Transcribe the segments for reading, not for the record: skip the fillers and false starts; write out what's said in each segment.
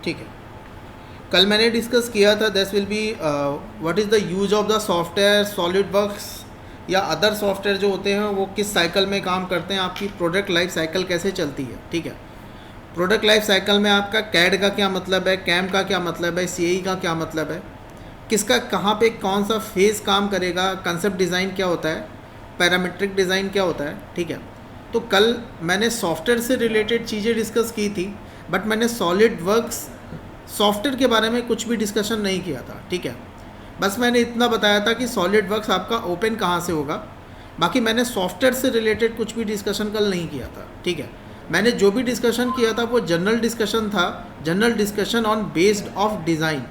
ठीक है। कल मैंने डिस्कस किया था this will be what is the use of the software solid works या अदर सॉफ्टवेयर जो होते हैं वो किस साइकिल में काम करते हैं, आपकी प्रोडक्ट लाइफ साइकिल कैसे चलती है। ठीक है। प्रोडक्ट लाइफ साइकिल में आपका कैड का क्या मतलब है, कैम का क्या मतलब है, सीई का क्या मतलब है, किसका कहाँ पे कौन सा फेज़ काम करेगा, कंसेप्ट डिज़ाइन क्या होता है, पैरामीट्रिक डिज़ाइन क्या होता है। ठीक है। तो कल मैंने सॉफ्टवेयर से रिलेटेड चीज़ें डिस्कस की थी, बट मैंने सॉलिड वर्क्स सॉफ्टवेयर के बारे में कुछ भी डिस्कशन नहीं किया था। ठीक है। बस मैंने इतना बताया था कि सॉलिड वर्क्स आपका ओपन कहाँ से होगा, बाकी मैंने सॉफ्टवेयर से रिलेटेड कुछ भी डिस्कशन कल नहीं किया था। ठीक है। मैंने जो भी डिस्कशन किया था वो जनरल डिस्कशन था, general discussion on based of design.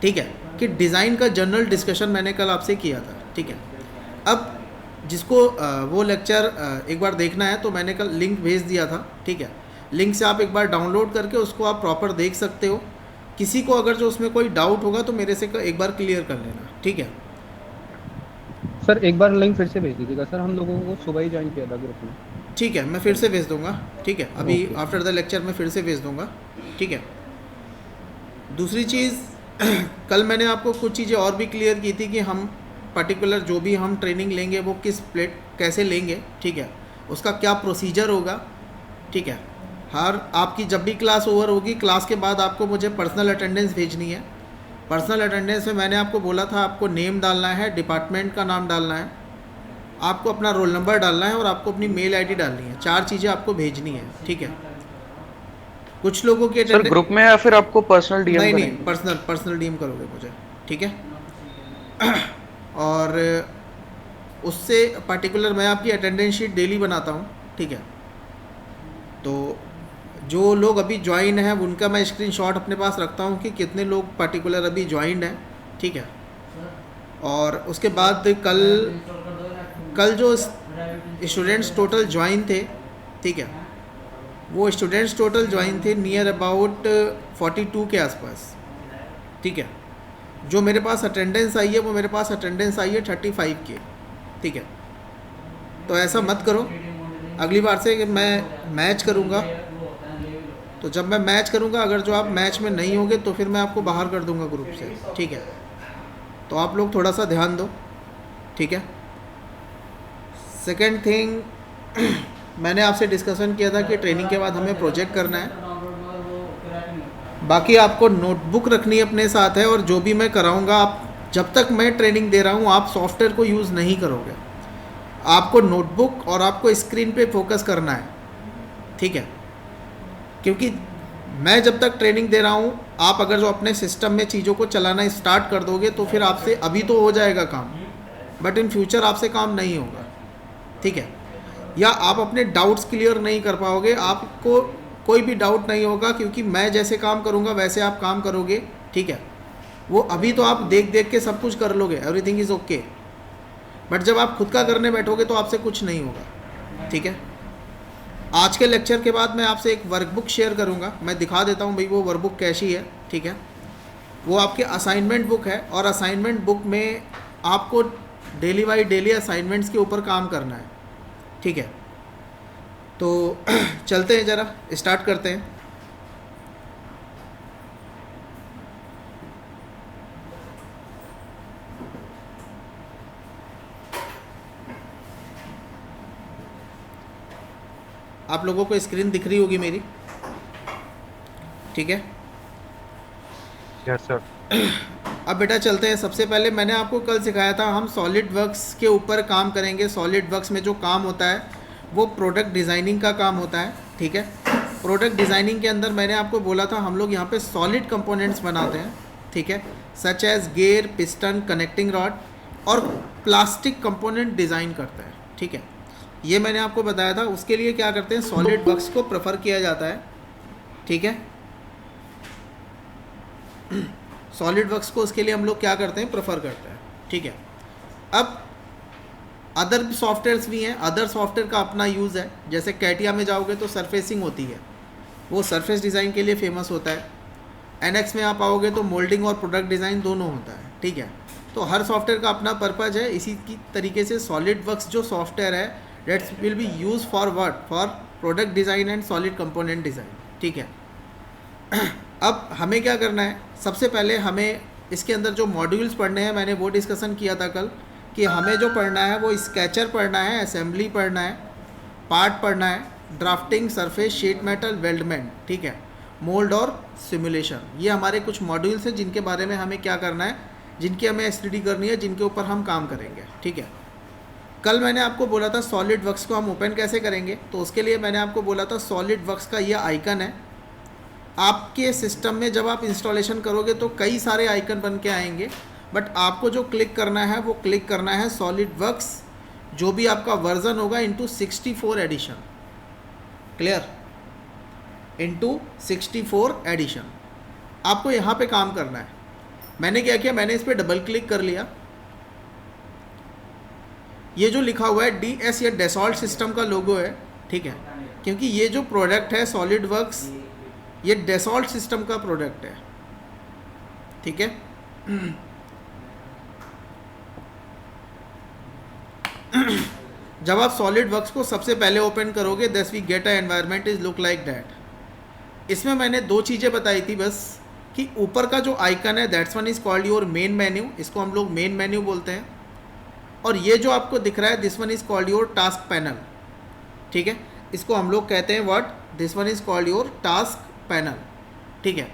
ठीक है, कि डिज़ाइन का जनरल डिस्कशन मैंने कल आपसे किया था। ठीक है। अब जिसको वो लेक्चर एक बार देखना है तो मैंने कल लिंक भेज दिया था। ठीक है। लिंक से आप एक बार डाउनलोड करके उसको आप प्रॉपर देख सकते हो। किसी को अगर जो उसमें कोई डाउट होगा तो मेरे से एक बार क्लियर कर लेना। ठीक है। सर एक बार लिंक फिर से भेज दीजिएगा सर, हम लोगों को सुबह ही ज्वाइन किया था ग्रुप में। ठीक है, मैं फिर से भेज दूंगा। ठीक है, अभी okay sir. After the lecture मैं फिर से भेज दूंगा। ठीक है। दूसरी चीज़ कल मैंने आपको कुछ चीज़ें और भी क्लियर की थी कि हम पर्टिकुलर जो भी हम ट्रेनिंग लेंगे वो किस प्लेट कैसे लेंगे। ठीक है, उसका क्या प्रोसीजर होगा। ठीक है। हर आपकी जब भी क्लास ओवर होगी, क्लास के बाद आपको मुझे पर्सनल अटेंडेंस भेजनी है। पर्सनल अटेंडेंस में मैंने आपको बोला था आपको नेम डालना है, डिपार्टमेंट का नाम डालना है, आपको अपना रोल नंबर डालना है और आपको अपनी मेल आईडी डालनी है। 4 चीज़ें आपको भेजनी है। ठीक है। कुछ लोगों की सर अटेंडेंस ग्रुप में या फिर आपको पर्सनल डीएम नहीं नहीं, करेंगे? पर्सनल पर्सनल डीएम करोगे मुझे। ठीक है। और उससे पर्टिकुलर मैं आपकी अटेंडेंस शीट डेली बनाता हूँ। ठीक है। तो जो लोग अभी ज्वाइन हैं उनका मैं स्क्रीनशॉट अपने पास रखता हूँ कि कितने लोग पर्टिकुलर अभी ज्वाइंड हैं। ठीक है। और उसके बाद कल कल जो स्टूडेंट्स टोटल ज्वाइन थे, ठीक है, वो स्टूडेंट्स टोटल ज्वाइन थे नियर अबाउट 42 के आसपास। ठीक है। जो मेरे पास अटेंडेंस आई है वो मेरे पास अटेंडेंस आई है 35 के। ठीक है। तो ऐसा मत करो, अगली बार से कि मैं मैच करूँगा, तो जब मैं मैच करूँगा अगर जो आप मैच में नहीं होंगे तो फिर मैं आपको बाहर कर दूँगा ग्रुप से। ठीक है। तो आप लोग थोड़ा सा ध्यान दो। ठीक है। सेकेंड थिंग मैंने आपसे डिस्कशन किया था कि ट्रेनिंग के बाद हमें प्रोजेक्ट करना है। बाकी आपको नोटबुक रखनी अपने साथ है, और जो भी मैं कराऊंगा आप जब तक मैं ट्रेनिंग दे रहा हूँ आप सॉफ्टवेयर को यूज़ नहीं करोगे। आपको नोटबुक और आपको स्क्रीन पे फोकस करना है। ठीक है। क्योंकि मैं जब तक ट्रेनिंग दे रहा हूँ, आप अगर जो अपने सिस्टम में चीज़ों को चलाना स्टार्ट कर दोगे तो फिर आपसे अभी तो हो जाएगा काम, बट इन फ्यूचर आपसे काम नहीं होगा। ठीक है। या आप अपने डाउट्स क्लियर नहीं कर पाओगे, आपको कोई भी डाउट नहीं होगा क्योंकि मैं जैसे काम करूँगा वैसे आप काम करोगे। ठीक है। वो अभी तो आप देख देख के सब कुछ कर लोगे, एवरीथिंग इज़ ओके, बट जब आप खुद का करने बैठोगे तो आपसे कुछ नहीं होगा। ठीक है। आज के लेक्चर के बाद मैं आपसे एक वर्कबुक शेयर करूँगा, मैं दिखा देता हूँ भाई वो वर्कबुक कैसी है। ठीक है। वो आपके असाइनमेंट बुक है, और असाइनमेंट बुक में आपको डेली बाई डेली असाइनमेंट्स के ऊपर काम करना है। ठीक है। तो चलते हैं, ज़रा स्टार्ट करते हैं। आप लोगों को स्क्रीन दिख रही होगी मेरी? ठीक है। Yes sir. अब बेटा चलते हैं। सबसे पहले मैंने आपको कल सिखाया था हम सॉलिड वर्क्स के ऊपर काम करेंगे। सॉलिड वर्क्स में जो काम होता है वो प्रोडक्ट डिज़ाइनिंग का काम होता है। ठीक है। प्रोडक्ट डिज़ाइनिंग के अंदर मैंने आपको बोला था हम लोग यहाँ पे सॉलिड कंपोनेंट्स बनाते हैं। ठीक है। Such as gear, piston, connecting rod और प्लास्टिक कंपोनेंट डिज़ाइन करते हैं। ठीक है। ये मैंने आपको बताया था। उसके लिए क्या करते हैं, सॉलिड वर्क्स को प्रेफर किया जाता है। ठीक है। सॉलिड वर्क्स को उसके लिए हम लोग क्या करते हैं, प्रेफर करते हैं। ठीक है। अब अदर सॉफ्टवेयर्स भी हैं, अदर सॉफ्टवेयर का अपना यूज़ है। जैसे कैटिया में जाओगे तो सरफेसिंग होती है, वो सरफेस डिज़ाइन के लिए फेमस होता है। एनएक्स में आप आओगे तो मोल्डिंग और प्रोडक्ट डिज़ाइन दोनों होता है। ठीक है। तो हर सॉफ्टवेयर का अपना पर्पज़ है। इसी की तरीके से सॉलिड वर्क्स जो सॉफ्टवेयर है that's will be use for what, for product design and solid component design. ठीक है। अब हमें क्या करना है, सबसे पहले हमें इसके अंदर जो मॉड्यूल्स पढ़ने हैं, मैंने वो डिस्कशन किया था कल कि हमें जो पढ़ना है वो स्केचर पढ़ना है, असेंबली पढ़ना है, पार्ट पढ़ना है, drafting, surface, sheet metal, weldment, ठीक है, मोल्ड और सिमुलेशन। ये हमारे कुछ मॉड्यूल्स हैं जिनके बारे में हमें क्या करना है, जिनकी हमें स्टडी करनी है, जिनके ऊपर हम काम करेंगे, ठीक है। कल मैंने आपको बोला था सॉलिड वर्क्स को हम ओपन कैसे करेंगे, तो उसके लिए मैंने आपको बोला था सॉलिड वर्क्स का ये आइकन है। आपके सिस्टम में जब आप इंस्टॉलेशन करोगे तो कई सारे आइकन बन के आएंगे, बट आपको जो क्लिक करना है वो क्लिक करना है सॉलिड वर्क्स, जो भी आपका वर्जन होगा into 64 edition. Clear? Into 64 edition आपको यहाँ पे काम करना है। मैंने क्या किया, मैंने इस पर डबल क्लिक कर लिया। ये जो लिखा हुआ है DS, ये डेसॉल्ट सिस्टम का लोगो है, ठीक है, क्योंकि ये जो प्रोडक्ट है सॉलिड वर्क्स, ये डेसॉल्ट सिस्टम का प्रोडक्ट है, ठीक है। जब आप सॉलिड वर्क्स को सबसे पहले ओपन करोगे, thus we get a environment is look like that. इसमें मैंने दो चीज़ें बताई थी बस, कि ऊपर का जो आइकन है that's one is called your main menu, इसको हम लोग मेन मेन्यू बोलते हैं, और ये जो आपको दिख रहा है this one is called your task panel, ठीक है, इसको हम लोग कहते हैं what, this one is called your task panel, ठीक है।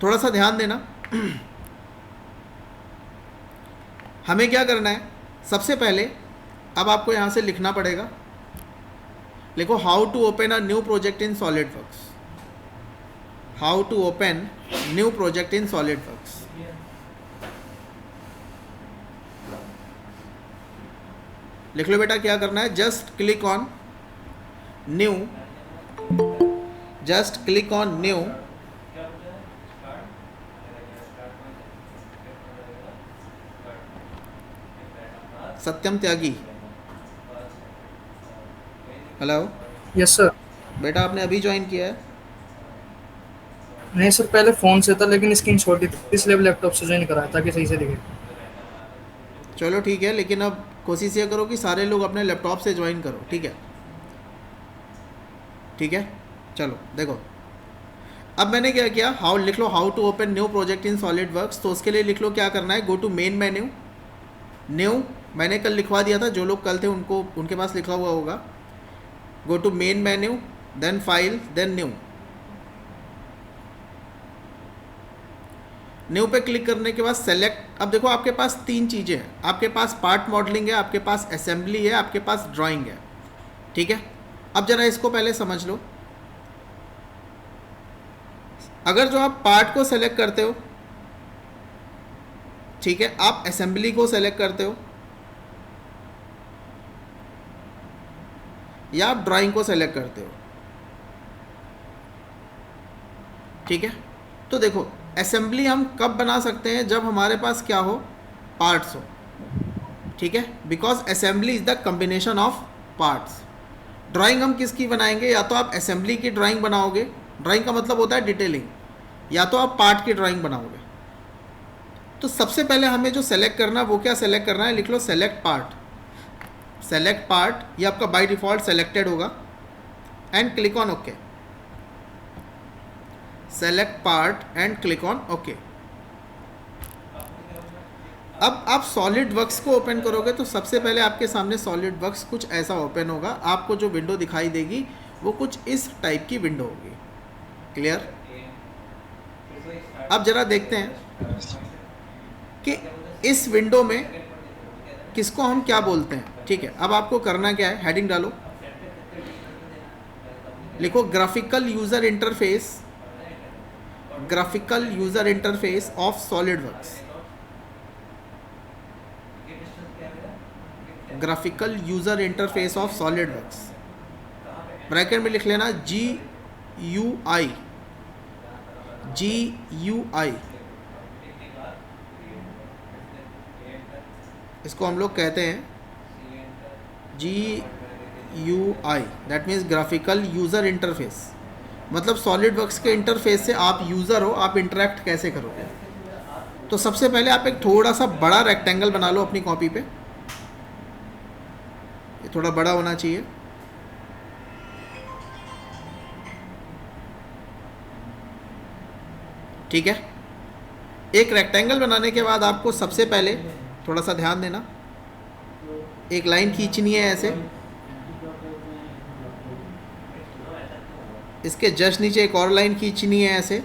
थोड़ा सा ध्यान देना। हमें क्या करना है, सबसे पहले अब आपको यहाँ से लिखना पड़ेगा, लिखो how to open a new project in SolidWorks, how to open new project in SolidWorks. लिख लो बेटा, क्या करना है, just click on new, just click on new, Satyam Tyagi, hello. Yes sir. बेटा आपने अभी ज्वाइन किया है? नहीं सर, पहले फ़ोन से था लेकिन स्क्रीन छोटी थी, इसलिए लैपटॉप से ज्वाइन कराया ताकि सही से दिखे। चलो ठीक है, लेकिन अब कोशिश ये करो कि सारे लोग अपने लैपटॉप से ज्वाइन करो, ठीक है, ठीक है। चलो देखो, अब मैंने क्या किया, हाउ लिख लो, how to open new project in SolidWorks. तो उसके लिए लिख लो क्या करना है, go to main menu, new मैंने कल लिखवा दिया था, जो लोग कल थे उनको उनके पास लिखा हुआ होगा। Go to main menu, then file, then new. New पे क्लिक करने के बाद सेलेक्ट। अब देखो आपके पास तीन चीज़ें हैं, आपके पास पार्ट मॉडलिंग है, आपके पास असेंबली है, आपके पास ड्राइंग है, ठीक है। अब जरा इसको पहले समझ लो। अगर जो आप पार्ट को सेलेक्ट करते हो, ठीक है, आप असेंबली को सेलेक्ट करते हो या आप ड्राइंग को सेलेक्ट करते हो, ठीक है। तो देखो असेंबली हम कब बना सकते हैं, जब हमारे पास क्या हो, पार्ट्स हो, ठीक है, because assembly is the combination of parts. Drawing हम किसकी बनाएंगे, या तो आप असेंबली की ड्राइंग बनाओगे, ड्राइंग का मतलब होता है डिटेलिंग, या तो आप पार्ट की ड्राइंग बनाओगे। तो सबसे पहले हमें जो सेलेक्ट करना है वो क्या सेलेक्ट करना है, लिख लो सेलेक्ट पार्ट, सेलेक्ट पार्ट, ये आपका बाय डिफ़ॉल्ट सेलेक्टेड होगा, and click on okay, select part and click on okay. अब आप सॉलिड वर्क्स को ओपन करोगे तो सबसे पहले आपके सामने सॉलिड वर्क्स कुछ ऐसा ओपन होगा, आपको जो विंडो दिखाई देगी वो कुछ इस टाइप की विंडो होगी। क्लियर? अब जरा देखते हैं कि इस विंडो में किसको हम क्या बोलते हैं, ठीक है। अब आपको करना क्या है, हेडिंग डालो, लिखो graphical user interface, graphical user interface of solid works, graphical user interface of solid works, bracket में लिख लेना GUI, GUI, इसको हम लोग कहते हैं GUI, that means graphical user interface. मतलब सॉलिड वर्क्स के इंटरफेस से आप यूज़र हो, आप इंटरेक्ट कैसे करोगे। तो सबसे पहले आप एक थोड़ा सा बड़ा रेक्टेंगल बना लो अपनी कॉपी पे, ये थोड़ा बड़ा होना चाहिए। ठीक है। एक रेक्टेंगल बनाने के बाद आपको सबसे पहले थोड़ा सा ध्यान देना, एक लाइन खींचनी है ऐसे, इसके जस्ट नीचे एक और लाइन खींचनी है ऐसे,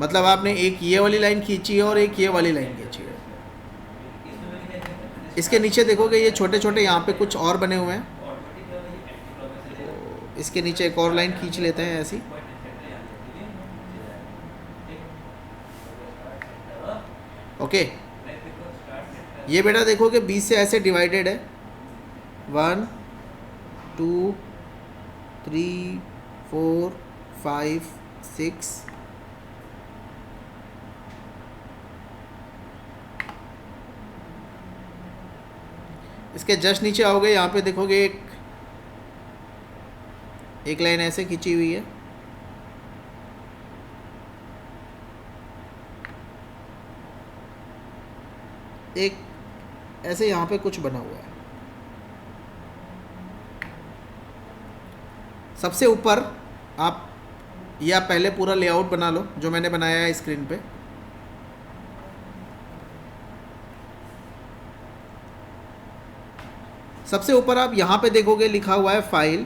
मतलब आपने एक ये वाली लाइन खींची है और एक ये वाली लाइन खींची है। इसके नीचे देखोगे ये छोटे छोटे यहाँ पे कुछ और बने हुए हैं, इसके नीचे एक और लाइन खींच लेते हैं ऐसी। ओके, ये बेटा देखोगे 20 से ऐसे डिवाइडेड है, 1 2 3 4 5 6 इसके जस्ट नीचे आओगे, यहाँ पे देखोगे एक लाइन ऐसे खींची हुई है, एक ऐसे यहाँ पे कुछ बना हुआ है। सबसे ऊपर आप पहले पूरा लेआउट बना लो जो मैंने बनाया है स्क्रीन पे। सबसे ऊपर आप यहाँ पे देखोगे लिखा हुआ है फाइल,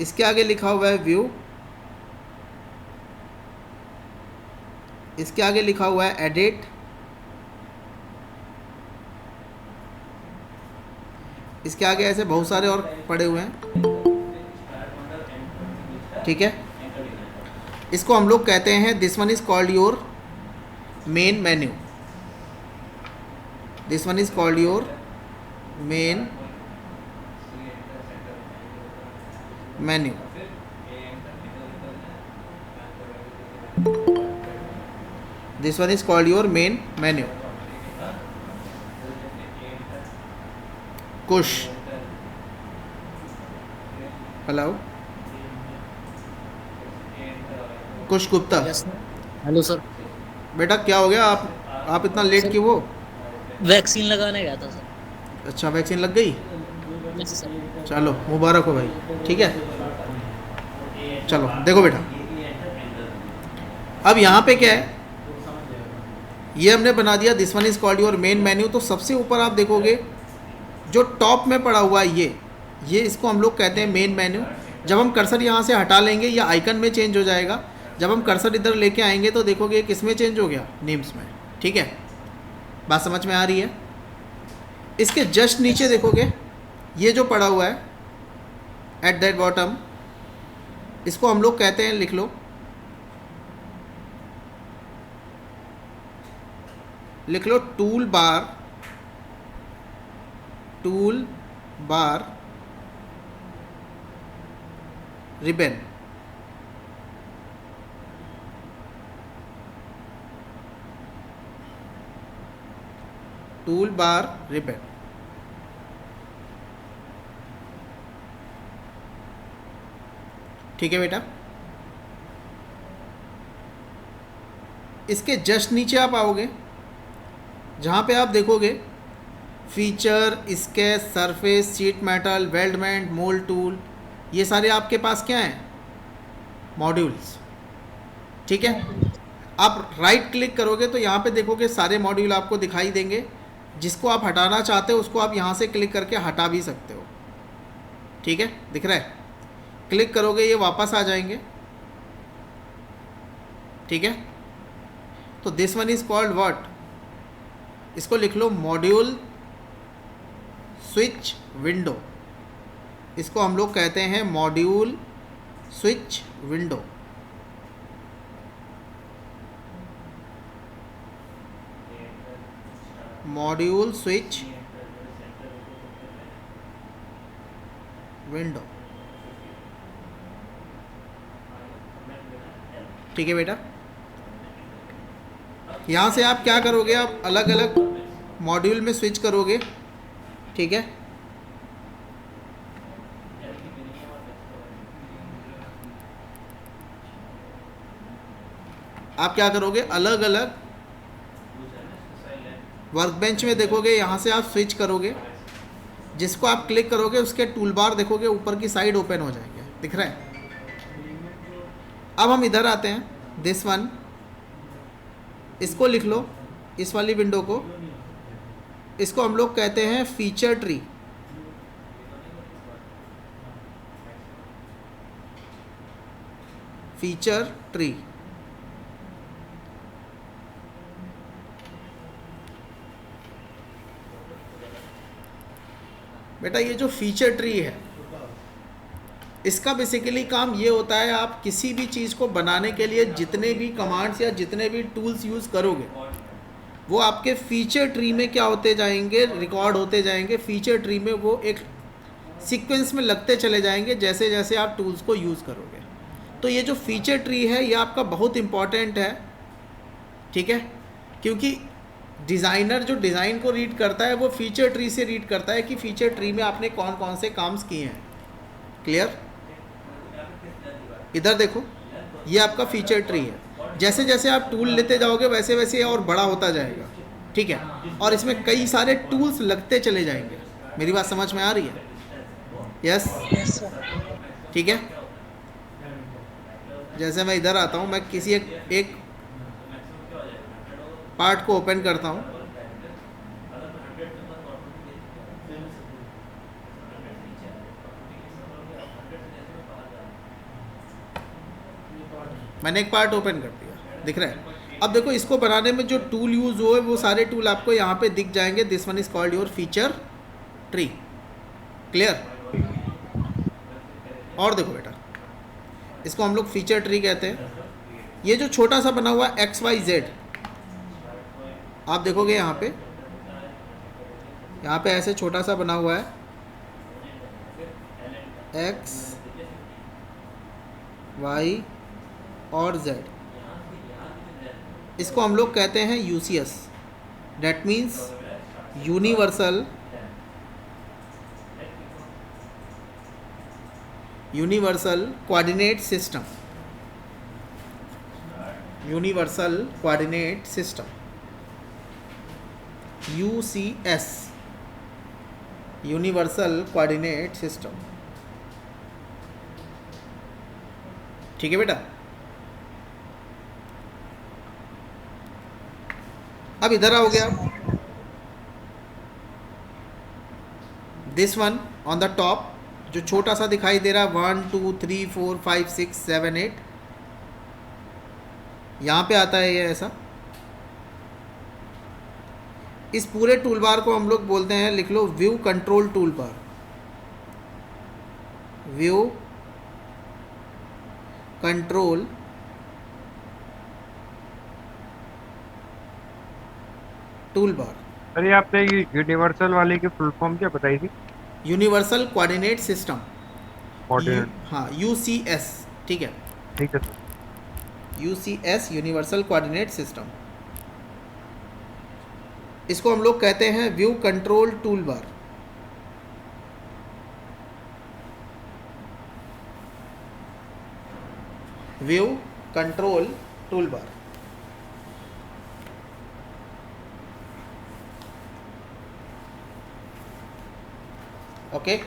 इसके आगे लिखा हुआ है व्यू, इसके आगे लिखा हुआ है एडिट, इसके आगे ऐसे बहुत सारे और पड़े हुए हैं, ठीक है। इसको हम लोग कहते हैं this one is called your main menu, this one is called your main menu. This one is called your main menu. Kush, hello, Kush Gupta. Hello sir. बेटा क्या हो गया, आप इतना लेट क्यों हो? वैक्सीन लगाने गया था सर। अच्छा, वैक्सीन लग गई, यस सर। चलो मुबारक हो भाई, ठीक है। चलो देखो बेटा, अब यहाँ पे क्या है, ये हमने बना दिया this one is called your main menu. तो सबसे ऊपर आप देखोगे जो टॉप में पड़ा हुआ है ये इसको हम लोग कहते हैं मेन मेन्यू। जब हम कर्सर यहाँ से हटा लेंगे ये आइकन में चेंज हो जाएगा, जब हम कर्सर इधर लेके आएंगे तो देखोगे किस में चेंज हो गया, नेम्स में, ठीक है। बात समझ में आ रही है? इसके जस्ट नीचे देखोगे ये जो पड़ा हुआ है एट दैट बॉटम, इसको हम लोग कहते हैं, लिख लो, लिख लो toolbar, toolbar ribbon. Toolbar ribbon, ठीक है बेटा। इसके जस्ट नीचे आप आओगे जहाँ पे आप देखोगे feature, sketch, surface, sheet metal, weldment, mould tool, ये सारे आपके पास क्या हैं, मॉड्यूल्स, ठीक है। आप राइट क्लिक करोगे तो यहाँ पे देखोगे सारे मॉड्यूल आपको दिखाई देंगे। जिसको आप हटाना चाहते हो उसको आप यहाँ से क्लिक करके हटा भी सकते हो, ठीक है, दिख रहा है। क्लिक करोगे ये वापस आ जाएंगे, ठीक है। तो this one is called what, इसको लिख लो मॉड्यूल स्विच विंडो, इसको हम लोग कहते हैं module switch window. Module switch window, ठीक है बेटा। यहाँ से आप क्या करोगे, आप अलग अलग मॉड्यूल में स्विच करोगे, ठीक है। आप क्या करोगे, अलग अलग वर्क बेंच में देखोगे यहाँ से आप स्विच करोगे, जिसको आप क्लिक करोगे उसके टूल बार देखोगे ऊपर की साइड ओपन हो जाएंगे, दिख रहा है। अब हम इधर आते हैं, दिस वन, इसको लिख लो, इस वाली विंडो को, इसको हम लोग कहते हैं फीचर ट्री। फीचर ट्री बेटा ये जो फीचर ट्री है इसका बेसिकली काम ये होता है, आप किसी भी चीज़ को बनाने के लिए जितने भी कमांड्स या जितने भी टूल्स यूज़ करोगे वो आपके फीचर ट्री में क्या होते जाएंगे, रिकॉर्ड होते जाएंगे। फीचर ट्री में वो एक सीक्वेंस में लगते चले जाएंगे जैसे जैसे आप टूल्स को यूज़ करोगे। तो ये जो फीचर ट्री है ये आपका बहुत इम्पॉर्टेंट है, ठीक है, क्योंकि डिज़ाइनर जो डिज़ाइन को रीड करता है वो फीचर ट्री से रीड करता है कि फीचर ट्री में आपने कौन कौन से काम्स किए हैं। क्लियर? इधर देखो, ये आपका फीचर ट्री है, जैसे जैसे आप टूल लेते जाओगे वैसे वैसे और बड़ा होता जाएगा, ठीक है, और इसमें कई सारे टूल्स लगते चले जाएंगे। मेरी बात समझ में आ रही है? यस, ठीक है। जैसे मैं इधर आता हूँ, मैं किसी एक पार्ट को ओपन करता हूँ, मैंने एक पार्ट ओपन कर दिया, दिख रहा है। अब देखो इसको बनाने में जो टूल यूज़ हुए वो सारे टूल आपको यहाँ पे दिख जाएंगे। This one is called your feature tree. Clear? और देखो बेटा, इसको हम लोग फीचर ट्री कहते हैं। ये जो छोटा सा बना हुआ एक्स वाई जेड, आप देखोगे यहाँ पे ऐसे छोटा सा बना हुआ है एक्स वाई और z, इसको हम लोग कहते हैं UCS, that means universal coordinate system. Universal coordinate system, UCS, universal coordinate system. ठीक है बेटा? अब इधर आओगे आप, this one on the top जो छोटा सा दिखाई दे रहा है 1 2 3 4 5 6 7 8, यहाँ पे आता है ये ऐसा। इस पूरे टूल बार को हम लोग बोलते हैं, लिख लो, view control toolbar. View control toolbar. Sir ये आपने यूनिवर्सल वाले की फुल फॉर्म क्या बताई थी? यूनिवर्सल कोऑर्डिनेट सिस्टम, कोऑर्डिनेट, हाँ, यूसीएस, ठीक है, ठीक है sir. UCS, universal coordinate system. इसको हम लोग कहते हैं view control toolbar. View control tool bar. Okay,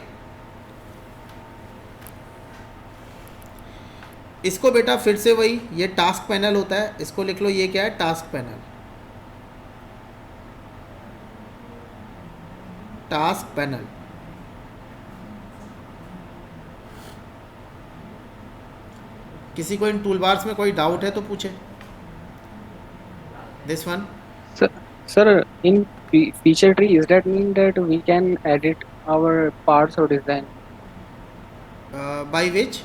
इसको बेटा फिर से वही, ये टास्क पैनल होता है, इसको लिख लो, ये क्या है? Task panel. Task panel. किसी को इन टूल बार्स में कोई डाउट है तो पूछे। This one Sir, in feature tree, is that mean that we can edit our parts or design? by which?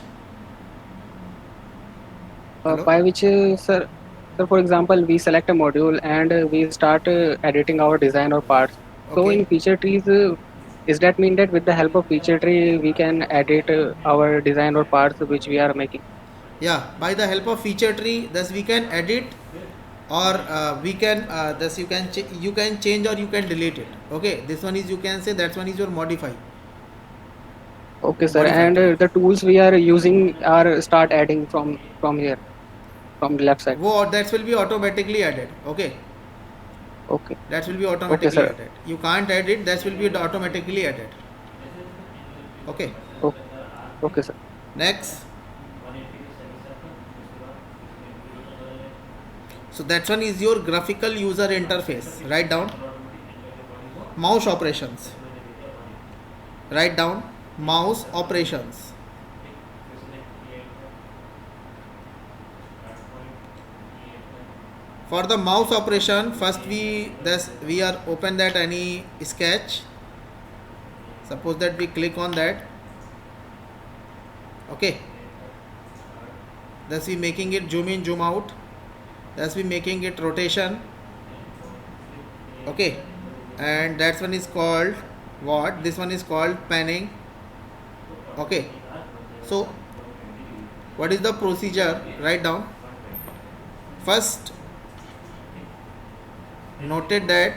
Hello? By which, sir, for example, we select a module and we start editing our design or parts. So Okay. in feature trees, is that mean that with the help of feature tree, we can edit our design or parts which we are making? Yeah, by the help of feature tree, thus we can edit, or we can thus you can change or you can delete it. Okay, this one is you can say, that one is your modify. Okay, sir. Modify. And the tools we are using are start adding from here, from the left side. वो that will be automatically added. Okay, Okay. That will be Okay, automatically sir. added. You can't add it, that will be automatically added. Okay. Okay. Okay, sir. Next. So that one is your graphical user interface. Write down. Mouse operations. Write down mouse operations. For the mouse operation, first we are open that any sketch. Suppose that we click on that. Okay. Thus we making it zoom in, zoom out. Thus we making it rotation. Okay. And that one is called what? This one is called panning. Okay. So what is the procedure? Write down. First, noted that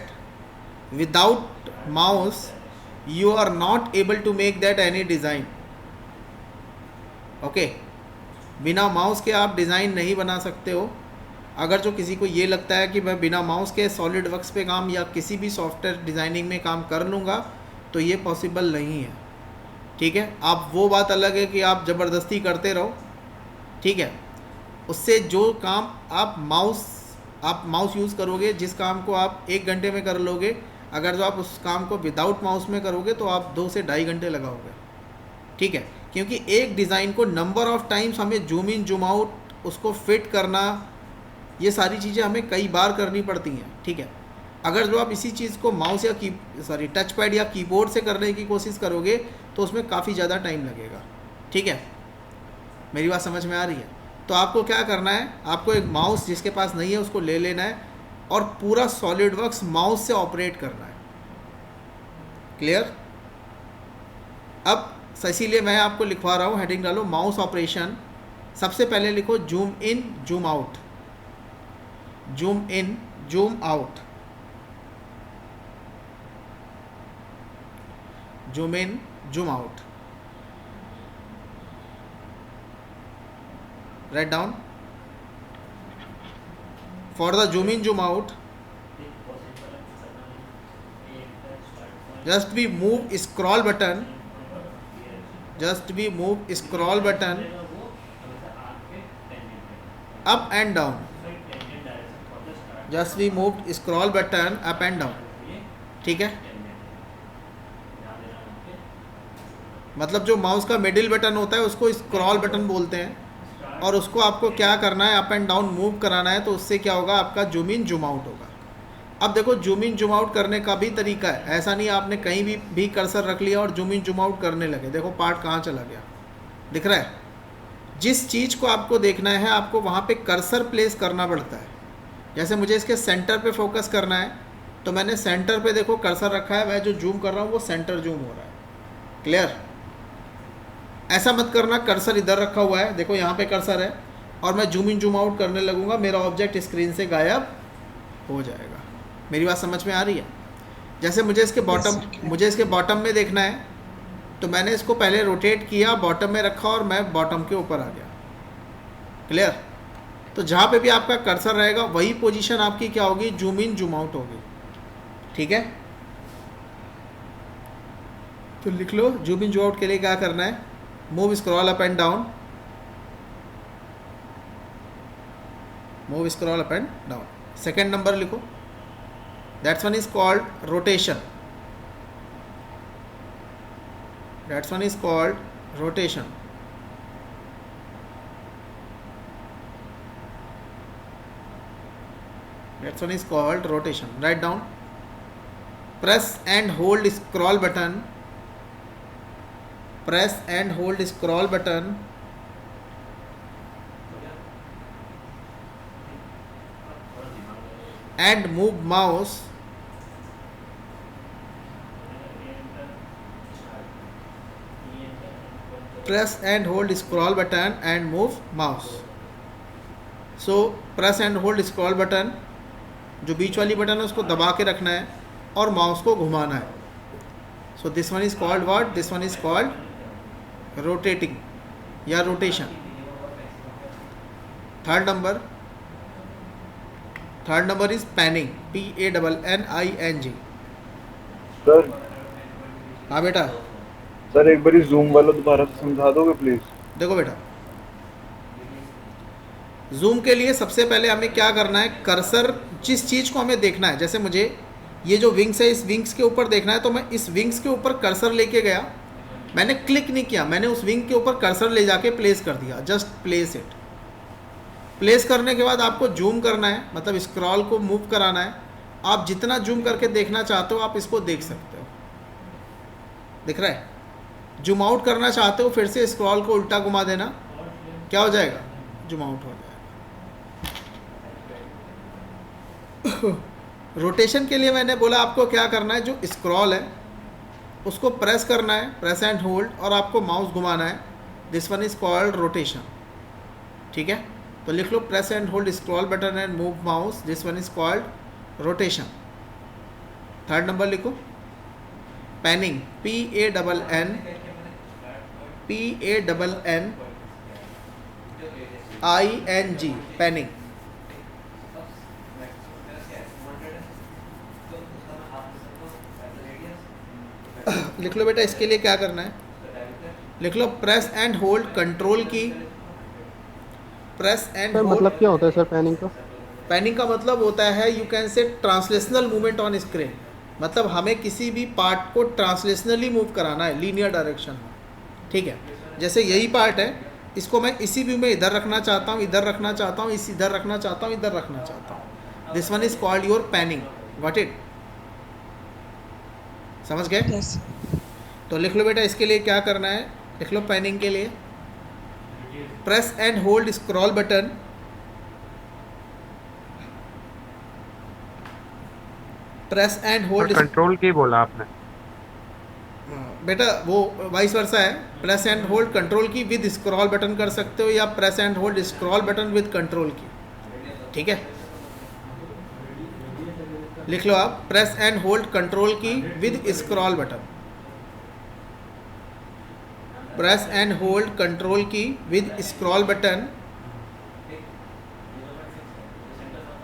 without mouse you are not able to make that any design. Okay बिना mouse के आप design नहीं बना सकते हो. अगर जो किसी को ये लगता है कि मैं बिना माउस के सॉलिड वर्क्स पे काम या किसी भी सॉफ्टवेयर डिज़ाइनिंग में काम कर लूँगा, तो ये पॉसिबल नहीं है. ठीक है, आप वो बात अलग है कि आप ज़बरदस्ती करते रहो. ठीक है, उससे जो काम आप माउस यूज़ करोगे, जिस काम को आप 1 घंटे में कर लोगे, अगर जो आप उस काम को विदाउट माउस में करोगे तो आप 2 से 2.5 घंटे लगाओगे. ठीक है, क्योंकि एक डिज़ाइन को नंबर ऑफ़ टाइम्स हमें जूम इन जूम आउट उसको फिट करना, ये सारी चीज़ें हमें कई बार करनी पड़ती हैं. ठीक है, अगर जो आप इसी चीज़ को माउस या टच पैड या कीबोर्ड से करने की कोशिश करोगे तो उसमें काफ़ी ज़्यादा टाइम लगेगा. ठीक है, मेरी बात समझ में आ रही है? तो आपको क्या करना है, आपको एक माउस जिसके पास नहीं है उसको ले लेना है और पूरा सॉलिड वर्क्स माउस से ऑपरेट करना है. क्लियर? अब इसीलिए मैं आपको लिखवा रहा हूँ, हेडिंग डालो माउस ऑपरेशन. सबसे पहले लिखो zoom in zoom out. Zoom in zoom out. Zoom in zoom out. Write down. For the zoom in zoom out, just we move scroll button. Just we move scroll button up and down. Just we move scroll button up and down. ठीक है, मतलब जो mouse का middle button होता है उसको scroll button बोलते हैं, और उसको आपको क्या करना है, अप एंड डाउन मूव कराना है. तो उससे क्या होगा, आपका जूम इन जूम आउट होगा. अब देखो जूम इन जूम आउट करने का भी तरीका है. ऐसा नहीं आपने कहीं भी कर्सर रख लिया और जूम इन जूम आउट करने लगे. देखो पार्ट कहाँ चला गया, दिख रहा है? जिस चीज़ को आपको देखना है आपको वहाँ पे कर्सर प्लेस करना पड़ता है. जैसे मुझे इसके सेंटर पे फोकस करना है तो मैंने सेंटर पे देखो कर्सर रखा है, मैं जो जूम कर रहा हूँ वो सेंटर जूम हो रहा है. क्लियर? ऐसा मत करना कर्सर इधर रखा हुआ है, देखो यहाँ पे कर्सर है और मैं जूम इन जूम आउट करने लगूँगा, मेरा ऑब्जेक्ट स्क्रीन से गायब हो जाएगा. मेरी बात समझ में आ रही है? जैसे मुझे इसके बॉटम में देखना है तो मैंने इसको पहले रोटेट किया, बॉटम में रखा और मैं बॉटम के ऊपर आ गया. क्लियर? तो जहाँ पे भी आपका कर्सर रहेगा वही पोजीशन आपकी क्या होगी, जूम इन जूम आउट होगी. ठीक है, तो लिख लो जूम इन जूम आउट के लिए क्या करना है, move scroll up and down. Move scroll up and down. Second number लिखो, that's one is called rotation. That's one is called rotation. That one is called rotation. Write down. Press and hold scroll button. Press and hold scroll button. And move mouse. Press and hold scroll button and move mouse. So press and hold scroll button. जो बीच वाली button है उसको दबा के रखना है और mouse को घुमाना है. So this one is called what, this one is called rotating या rotation. Third number, third number is panning, PANNING। Sir हाँ बेटा, सर एक बारी जूम वाला दोबारा से समझा दोगे प्लीज? देखो बेटा, जूम के लिए सबसे पहले हमें क्या करना है, कर्सर जिस चीज़ को हमें देखना है, जैसे मुझे ये जो विंग्स है इस विंग्स के ऊपर देखना है, तो मैं इस विंग्स के ऊपर कर्सर लेके गया, मैंने क्लिक नहीं किया, मैंने उस विंग के ऊपर कर्सर ले जाके प्लेस कर दिया, जस्ट प्लेस इट। प्लेस करने के बाद आपको जूम करना है, मतलब स्क्रॉल को मूव कराना है। आप जितना जूम करके देखना चाहते हो आप इसको देख सकते हो, दिख रहा है। जूम आउट करना चाहते हो, फिर से स्क्रॉल को उल्टा घुमा देना, क्या हो जाएगा, जूम आउट हो जाएगा। रोटेशन के लिए मैंने बोला आपको क्या करना है, जो स्क्रॉल है उसको प्रेस करना है, प्रेस एंड होल्ड, और आपको माउस घुमाना है। This one is called rotation, ठीक है। तो लिख लो press and hold scroll button and move mouse, this one is called rotation. Third number लिखो पैनिंग, PANNING, पैनिंग। लिख लो बेटा, इसके लिए क्या करना है, लिख लो press and hold control key, press and hold. मतलब क्या होता है सर पैनिंग का? पैनिंग का मतलब होता है, you can say translational movement on screen, मतलब हमें किसी भी पार्ट को ट्रांसलेशनली मूव कराना है लीनियर डायरेक्शन में, ठीक है। जैसे यही पार्ट है, इसको मैं इसी व्यू में इधर रखना चाहता हूँ, इधर रखना चाहता हूँ, इधर रखना चाहता हूँ, इधर रखना चाहता हूँ। This one is called your panning, got it, समझ गए? Yes. तो लिख लो बेटा, इसके लिए क्या करना है, लिख लो पैनिंग के लिए press and hold scroll button, press and hold. Control key बोला आपने बेटा, वो वाइस वर्सा है, press and hold control key with scroll button कर सकते हो, या press and hold scroll button with control key, ठीक है। लिख लो आप press and hold control key with scroll button, press and hold control key with scroll button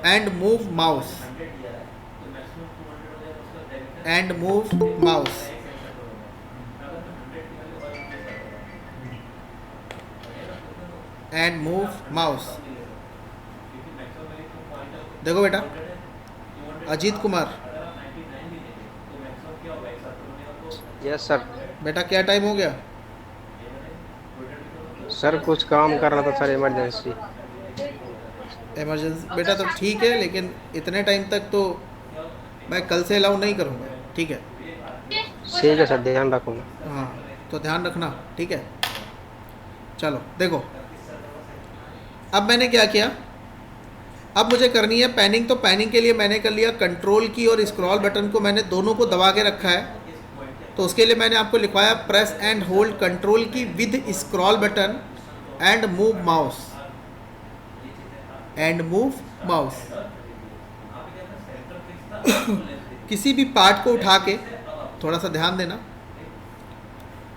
and move mouse, and move mouse. And move mouse. देखो बेटा, Ajit Kumar, yes sir. बेटा क्या time हो गया? सर कुछ काम कर रहा था सर, इमरजेंसी। इमरजेंसी बेटा, तो ठीक है, लेकिन इतने टाइम तक तो मैं कल से अलाउ नहीं करूँगा, ठीक है। ठीक है सर, ध्यान रखूँगा। हाँ, तो ध्यान रखना, ठीक है। चलो देखो, अब मैंने क्या किया, अब मुझे करनी है पैनिंग। तो पैनिंग के लिए मैंने कर लिया कंट्रोल की और स्क्रॉल बटन को मैंने दोनों को दबा के रखा है। तो उसके लिए मैंने आपको लिखवाया press and hold control key with scroll button and move mouse, and move mouse. किसी भी पार्ट को उठा के, थोड़ा सा ध्यान देना,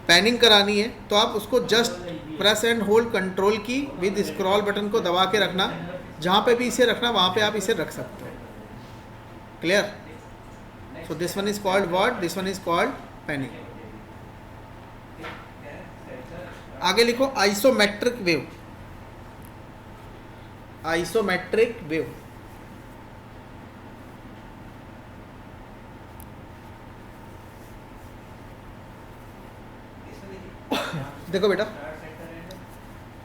पैनिंग करानी है तो आप उसको just press and hold control key with scroll button को दबा के रखना, जहाँ पे भी इसे रखना वहाँ पे आप इसे रख सकते हो। Clear? So this one is called what? This one is called panning. आगे लिखो आइसोमेट्रिक वेव, आइसोमेट्रिक वेव। देखो बेटा,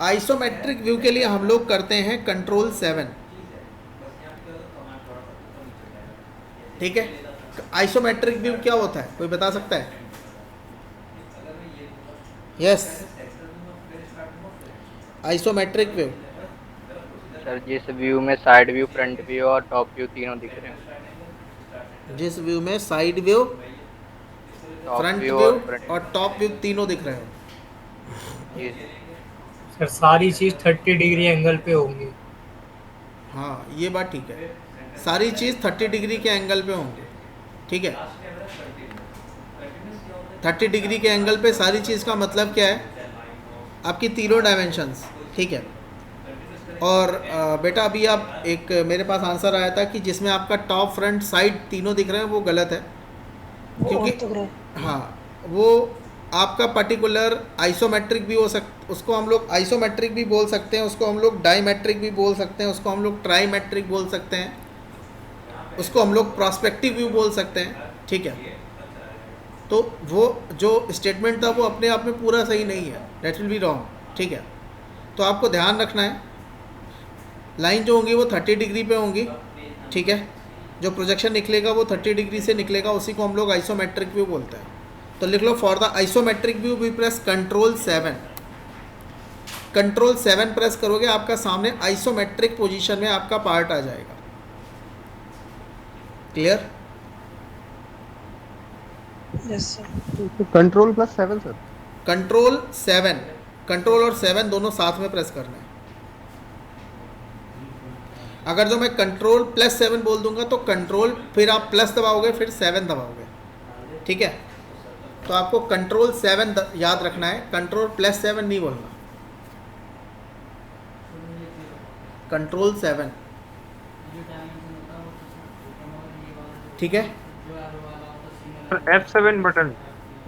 आइसोमेट्रिक व्यू के लिए हम लोग करते हैं कंट्रोल 7, ठीक है। आइसोमेट्रिक व्यू क्या होता है, कोई बता सकता है? Yes, isometric view. सर जिस व्यू में साइड व्यू, फ्रंट व्यू और टॉप व्यू तीनों दिख रहे हैं। जिस व्यू में साइड व्यू, फ्रंट व्यू और टॉप व्यू तीनों दिख रहे हो। सर सारी चीज़ 30 डिग्री एंगल पे होंगी। हाँ, ये बात ठीक है, सारी चीज़ 30 डिग्री के एंगल पे होंगे, ठीक है। 30 डिग्री के एंगल पे सारी चीज़ का मतलब क्या है? आपकी तीनों डायमेंशंस, ठीक है। और बेटा अभी आप एक मेरे पास आंसर आया था कि जिसमें आपका टॉप फ्रंट साइड तीनों दिख रहे हैं वो गलत है, क्योंकि हाँ वो आपका पर्टिकुलर आइसोमेट्रिक भी हो उसको हम लोग आइसोमेट्रिक भी बोल सकते हैं, उसको हम लोग डाईमेट्रिक भी बोल सकते हैं, उसको हम लोग ट्राईमेट्रिक बोल सकते हैं, उसको हम लोग प्रॉस्पेक्टिव व्यू बोल सकते हैं, ठीक है। तो वो जो स्टेटमेंट था वो अपने आप में पूरा सही नहीं है, डेट विल बी रॉन्ग, ठीक है। तो आपको ध्यान रखना है लाइन जो होंगी वो 30 डिग्री पे होंगी, ठीक है। जो प्रोजेक्शन निकलेगा वो 30 डिग्री से निकलेगा, उसी को हम लोग आइसोमेट्रिक व्यू बोलते हैं। तो लिख लो for the isometric view we press control 7। Control 7 प्रेस करोगे आपका सामने आइसोमेट्रिक पोजीशन में आपका पार्ट आ जाएगा। Clear? Yes sir. Control +7 sir. Control 7, control और 7 दोनों साथ में प्रेस करना है। अगर जो मैं कंट्रोल +7 बोल दूंगा तो कंट्रोल फिर आप प्लस दबाओगे फिर 7 दबाओगे, ठीक है। तो आपको कंट्रोल 7 याद रखना है, कंट्रोल +7 नहीं बोलना, कंट्रोल 7, ठीक है। F7 button.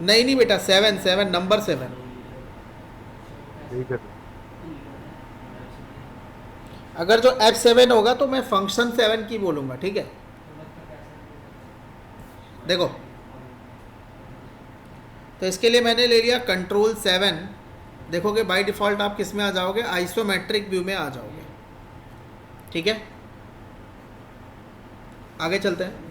नहीं बेटा 7 नंबर 7। ठीक है। अगर जो F7 होगा तो मैं फंक्शन 7 की बोलूँगा, ठीक है। देखो तो इसके लिए मैंने ले लिया कंट्रोल 7। देखोगे बाय डिफ़ॉल्ट आप किस में आ जाओगे, आइसोमेट्रिक व्यू में आ जाओगे, ठीक है। आगे चलते हैं।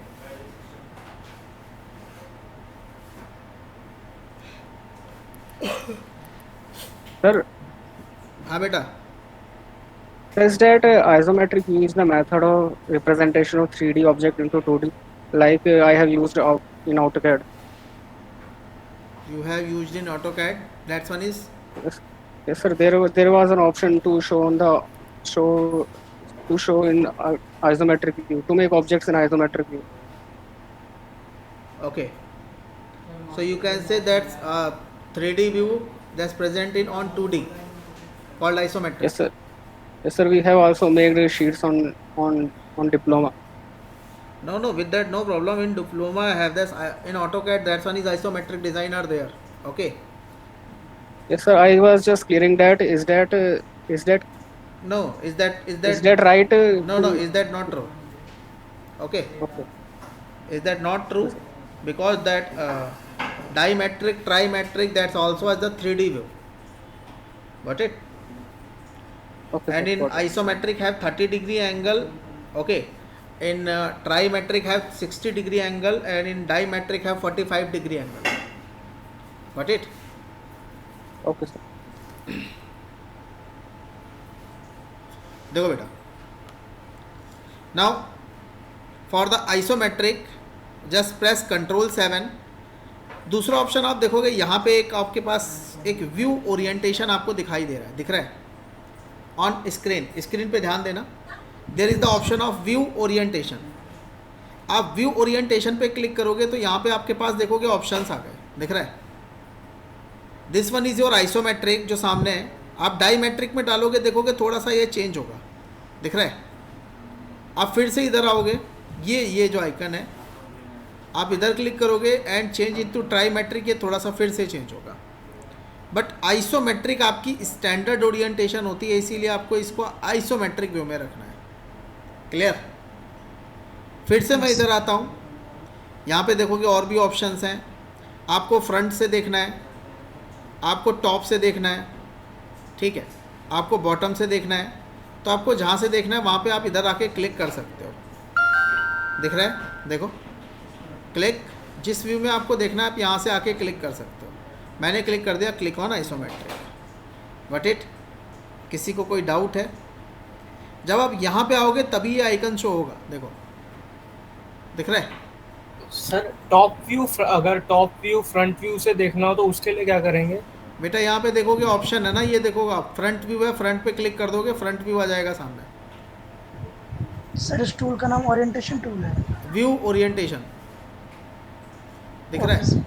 सर हाँ बेटा, says that isometric view is the method of representation of 3D object into 2D, like I have used in AutoCAD. you have used in AutoCAD, that one is Yes sir, there was an option to show in isometric view, to make objects in isometric view. okay. So you can say that's a 3D view that's present in on 2D called isometric. Yes sir, we have also made sheets on diploma. No, with that no problem. In diploma I have this, in AutoCAD that one is isometric design are there, okay. Yes sir, I was just clearing that. No, is that right? no, is that not true? Okay, Okay. is that not true? Because that dimetric, trimetric, that's also as the 3D view. Got it? Okay. And sir, in got it. isometric have 30 degree angle, okay. In trimetric have 60 degree angle, and in dimetric have 45 degree angle. Got it? Okay sir. देखो बेटा, now for the isometric just press control 7। दूसरा option आप देखोगे यहाँ पे एक आपके पास एक व्यू ओरिएंटेशन आपको दिखाई दे रहा है, दिख रहा है ऑन स्क्रीन पे ध्यान देना। There is the option of view orientation. आप व्यू ओरिएंटेशन पे क्लिक करोगे तो यहाँ पे आपके पास देखोगे ऑप्शंस आ गए, दिख रहा है। This one is your isometric जो सामने है। आप डाईमेट्रिक में डालोगे देखोगे थोड़ा सा ये चेंज होगा, दिख रहा है। आप फिर से इधर आओगे, ये जो आइकन है आप इधर क्लिक करोगे एंड चेंज इनटू ट्राईमेट्रिक, ये थोड़ा सा फिर से चेंज होगा। बट आइसोमेट्रिक आपकी स्टैंडर्ड ओरिएंटेशन होती है, इसीलिए आपको इसको आइसोमेट्रिक व्यू में रखना है। क्लियर? फिर से मैं इधर आता हूँ, यहाँ पे देखोगे और भी ऑप्शंस हैं। आपको फ्रंट से देखना है, आपको टॉप से देखना है, ठीक है, आपको बॉटम से देखना है। तो आपको जहाँ से देखना है वहाँ पे आप इधर आके क्लिक कर सकते हो, दिख रहा है? देखो क्लिक, जिस व्यू में आपको देखना है आप यहाँ से आके क्लिक कर सकते हो। मैंने क्लिक कर दिया, click on isometric. What it? किसी को कोई डाउट है? जब आप यहाँ पे आओगे तभी ये आइकन शो होगा, देखो दिख रहा है? सर टॉप व्यू, अगर टॉप व्यू फ्रंट व्यू से देखना हो तो उसके लिए क्या करेंगे? बेटा यहाँ पे देखोगे ऑप्शन है ना, ये देखोगे आप फ्रंट व्यू है, फ्रंट पे क्लिक कर दोगे फ्रंट व्यू आ जाएगा सामने। सर इस टूल का नाम ओरिएंटेशन टूल है। व्यू ओरिएंटेशन दिख रहा है?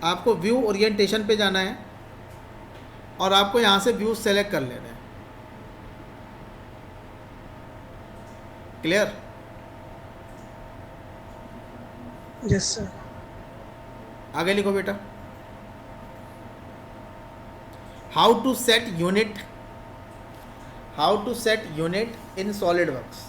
आपको व्यू ओरिएंटेशन पे जाना है और आपको यहाँ से व्यू सेलेक्ट कर लेना है। क्लियर? Yes sir. आगे लिखो बेटा, how to set unit, how to set unit in SolidWorks.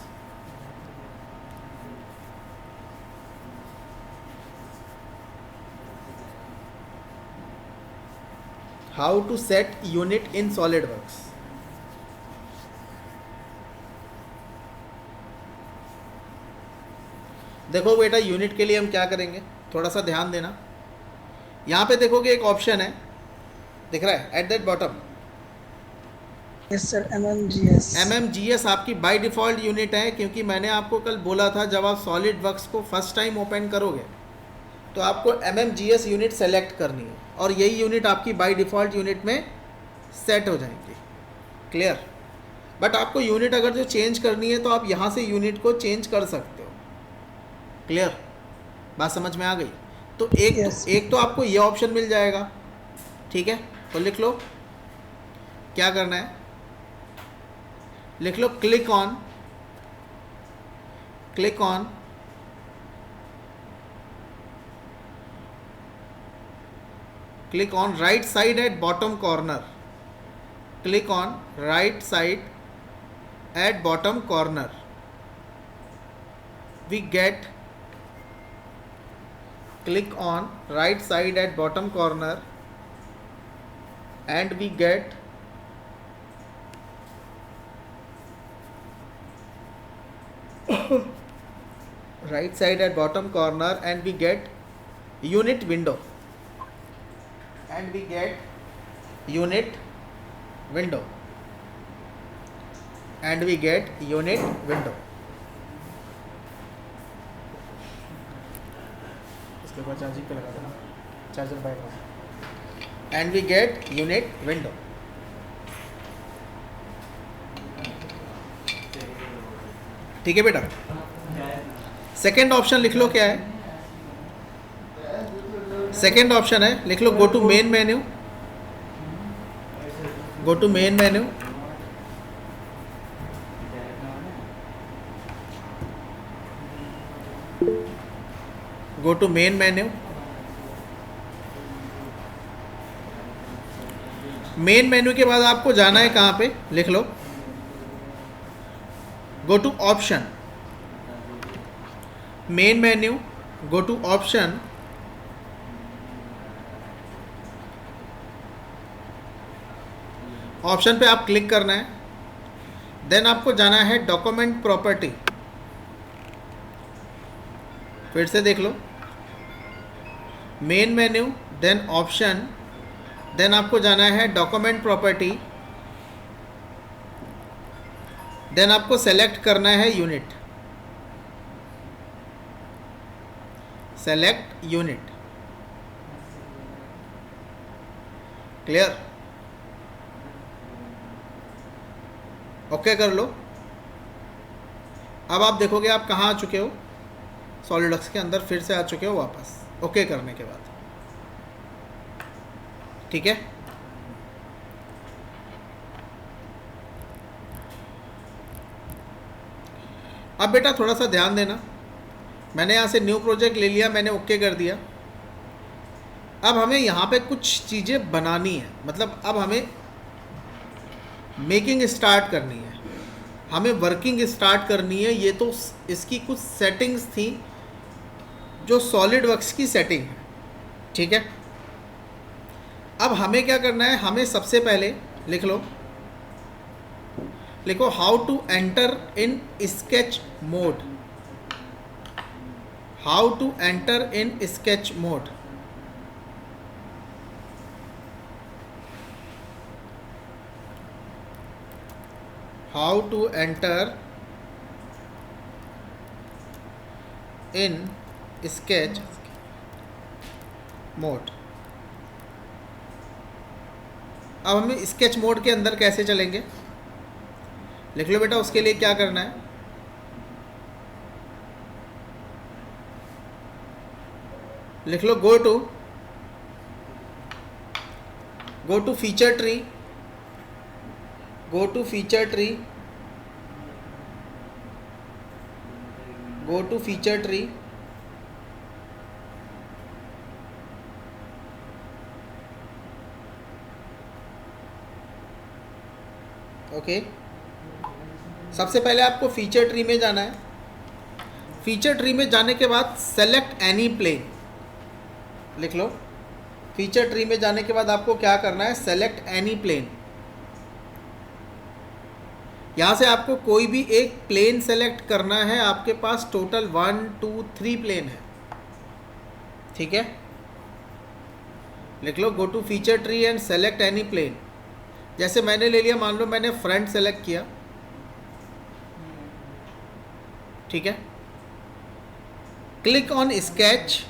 How to set unit in SolidWorks. देखो बेटा, यूनिट के लिए हम क्या करेंगे, थोड़ा सा ध्यान देना। यहाँ पे देखोगे एक ऑप्शन है, दिख रहा है at that bottom, yes sir, MMGS। MMGS आपकी बाय डिफ़ॉल्ट यूनिट है, क्योंकि मैंने आपको कल बोला था जब आप सॉलिड वर्क्स को फर्स्ट टाइम ओपन करोगे तो आपको MMGS यूनिट सेलेक्ट करनी है, और यही यूनिट आपकी बाय डिफ़ॉल्ट यूनिट में सेट हो जाएंगी। क्लियर? बट आपको यूनिट अगर जो चेंज करनी है तो आप यहाँ से यूनिट को चेंज कर सकते हो। क्लियर? बात समझ में आ गई? तो एक तो आपको ये ऑप्शन मिल जाएगा, ठीक है? तो लिख लो, क्या करना है, लिख लो click on right side at bottom corner, click on right side at bottom corner, we get, click on right side at bottom corner and we get right side at bottom corner and we get unit window, and we get unit window, and we get unit window। इसके बाद charging पे लगा देना, charger bag में, and we get unit window. ठीक है बेटा? Second option लिख लो, क्या है सेकेंड ऑप्शन है, लिख लो go to main menu, go to main menu, go to main menu. Main menu के बाद आपको जाना है कहाँ पे, लिख लो go to option, main menu, go to option, option पे आप क्लिक करना है, देन आपको जाना है डॉक्यूमेंट प्रॉपर्टी, फिर से देख लो, main menu, then option, then आपको जाना है डॉक्यूमेंट प्रॉपर्टी, देन आपको सेलेक्ट करना है unit, select unit. Clear? Okay कर लो। अब आप देखोगे आप कहाँ आ चुके हो, सॉलिडवर्क्स के अंदर फिर से आ चुके हो वापस, ओके करने के बाद। ठीक है? अब बेटा थोड़ा सा ध्यान देना, मैंने यहाँ से न्यू प्रोजेक्ट ले लिया, मैंने ओके कर दिया। अब हमें यहाँ पे कुछ चीज़ें बनानी है, मतलब अब हमें मेकिंग स्टार्ट करनी है, हमें वर्किंग स्टार्ट करनी है। ये तो इसकी कुछ सेटिंग्स थी जो सॉलिड वर्क्स की सेटिंग है, ठीक है? अब हमें क्या करना है, हमें सबसे पहले लिख लो, लिखो how to enter in sketch mode, how to enter in sketch mode. How to enter in sketch mode. अब हम स्केच मोड के अंदर कैसे चलेंगे, लिख लो बेटा। उसके लिए क्या करना है, लिख लो go to feature tree, go to feature tree, go to feature tree, okay. सबसे पहले आपको फीचर ट्री में जाना है। फीचर ट्री में जाने के बाद सेलेक्ट एनी प्लेन लिख लो। फीचर ट्री में जाने के बाद आपको क्या करना है, सेलेक्ट एनी प्लेन। यहाँ से आपको कोई भी एक प्लेन सेलेक्ट करना है। आपके पास टोटल 1 2 3 प्लेन है, ठीक है। लिख लो go to feature tree and select any plane. जैसे मैंने ले लिया, मान लो मैंने फ्रंट सेलेक्ट किया, ठीक है। Click on sketch,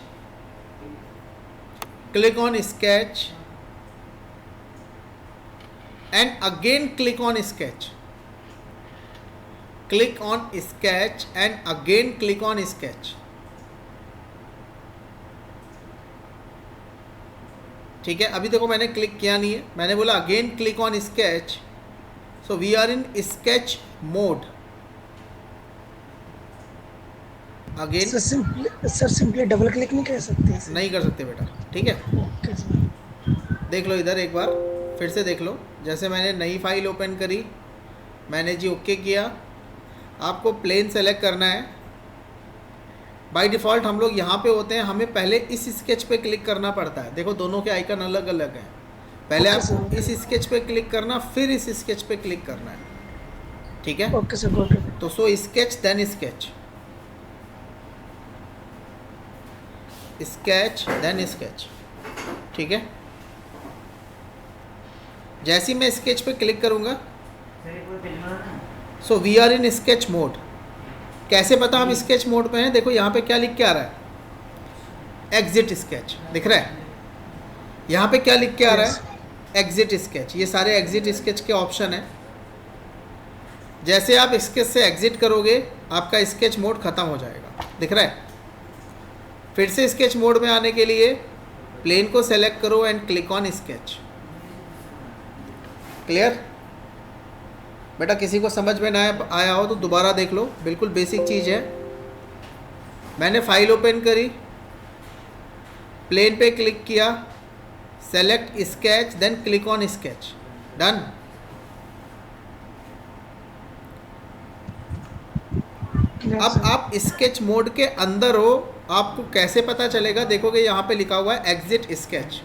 click on sketch and again click on sketch, click on sketch and again click on sketch, ठीक है। अभी देखो मैंने क्लिक किया नहीं है, मैंने बोला again click on sketch, so we are in sketch mode. Again sir simply double click नहीं कर सकते? नहीं कर सकते बेटा, ठीक है। Okay sir. देख लो इधर एक बार फिर से देख लो। जैसे मैंने नई फाइल ओपन करी, मैंने जी ओके किया। आपको प्लेन सेलेक्ट करना है। बाय डिफ़ॉल्ट हम लोग यहाँ पे होते हैं, हमें पहले इस स्केच पे क्लिक करना पड़ता है। देखो दोनों के आइकन अलग अलग हैं। पहले आप इस स्केच पे क्लिक करना, फिर इस स्केच पे क्लिक करना है, ठीक है। Okay sir, got it. तो so sketch then sketch, sketch then sketch, ठीक है। जैसे ही मैं स्केच पे क्लिक करूँगा, so we are in sketch mode. कैसे पता हम स्केच मोड पे हैं? देखो यहाँ पे क्या लिख के आ रहा है, एग्जिट स्केच दिख रहा है। यहाँ पे क्या लिख के आ रहा है, एग्जिट स्केच। ये सारे एग्जिट स्केच के ऑप्शन हैं। जैसे आप स्केच से एग्जिट करोगे, आपका स्केच मोड ख़त्म हो जाएगा, दिख रहा है। फिर से स्केच मोड में आने के लिए प्लेन को सेलेक्ट करो and click on sketch. Clear बेटा? किसी को समझ में ना आया हो तो दोबारा देख लो, बिल्कुल बेसिक चीज़ है। मैंने फाइल ओपन करी, प्लेन पे क्लिक किया, select sketch, then click on sketch, done. अब आप स्केच मोड के अंदर हो, आपको कैसे पता चलेगा? देखोगे यहाँ पे लिखा हुआ है एग्जिट स्केच।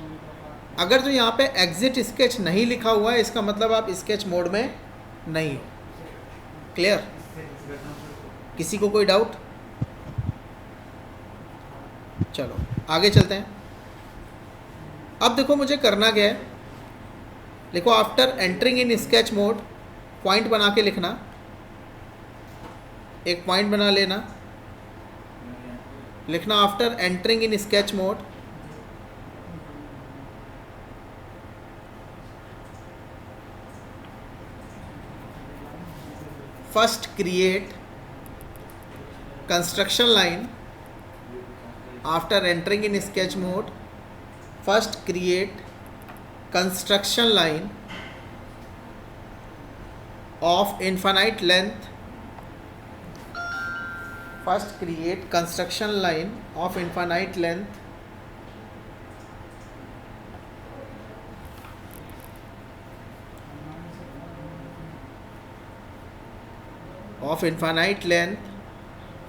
अगर जो यहाँ पे एग्जिट स्केच नहीं लिखा हुआ है, इसका मतलब आप स्केच मोड में नहीं हो। क्लियर? किसी को कोई डाउट? चलो आगे चलते हैं। अब देखो मुझे करना क्या है। देखो after entering in sketch mode, point बना के लिखना, एक पॉइंट बना लेना, लिखना after entering in sketch mode, first create construction line. After entering in sketch mode, first create construction line of infinite length. First create construction line of infinite length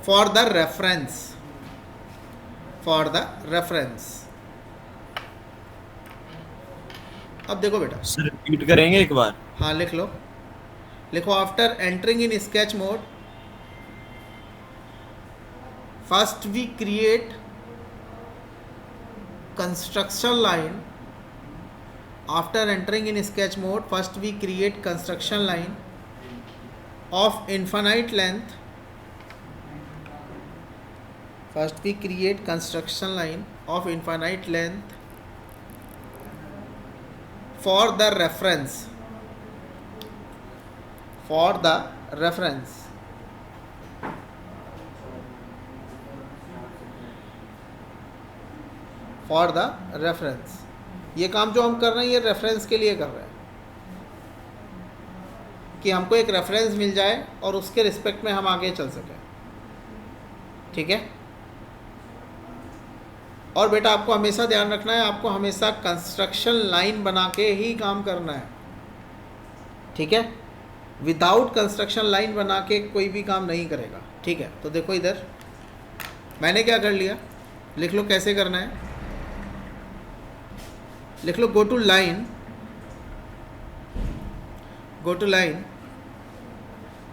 for the reference, अब देखो बेटा, sir repeat करेंगे एक बार? हाँ लिख लो। लिखो after entering in sketch mode, first we create construction line. After entering in sketch mode, first we create construction line of infinite length. First we create construction line of infinite length for the reference, for the reference. For the reference. ये काम जो हम कर रहे हैं, ये reference के लिए कर रहे हैं कि हमको एक रेफरेंस मिल जाए और उसके रिस्पेक्ट में हम आगे चल सकें। ठीक है। और बेटा आपको हमेशा ध्यान रखना है, आपको हमेशा कंस्ट्रक्शन लाइन बना के ही काम करना है, ठीक है। विदाउट कंस्ट्रक्शन लाइन बना के कोई भी काम नहीं करेगा, ठीक है। तो देखो इधर मैंने क्या कर लिया, लिख लो कैसे करना है, लिख लो go to line, go to line,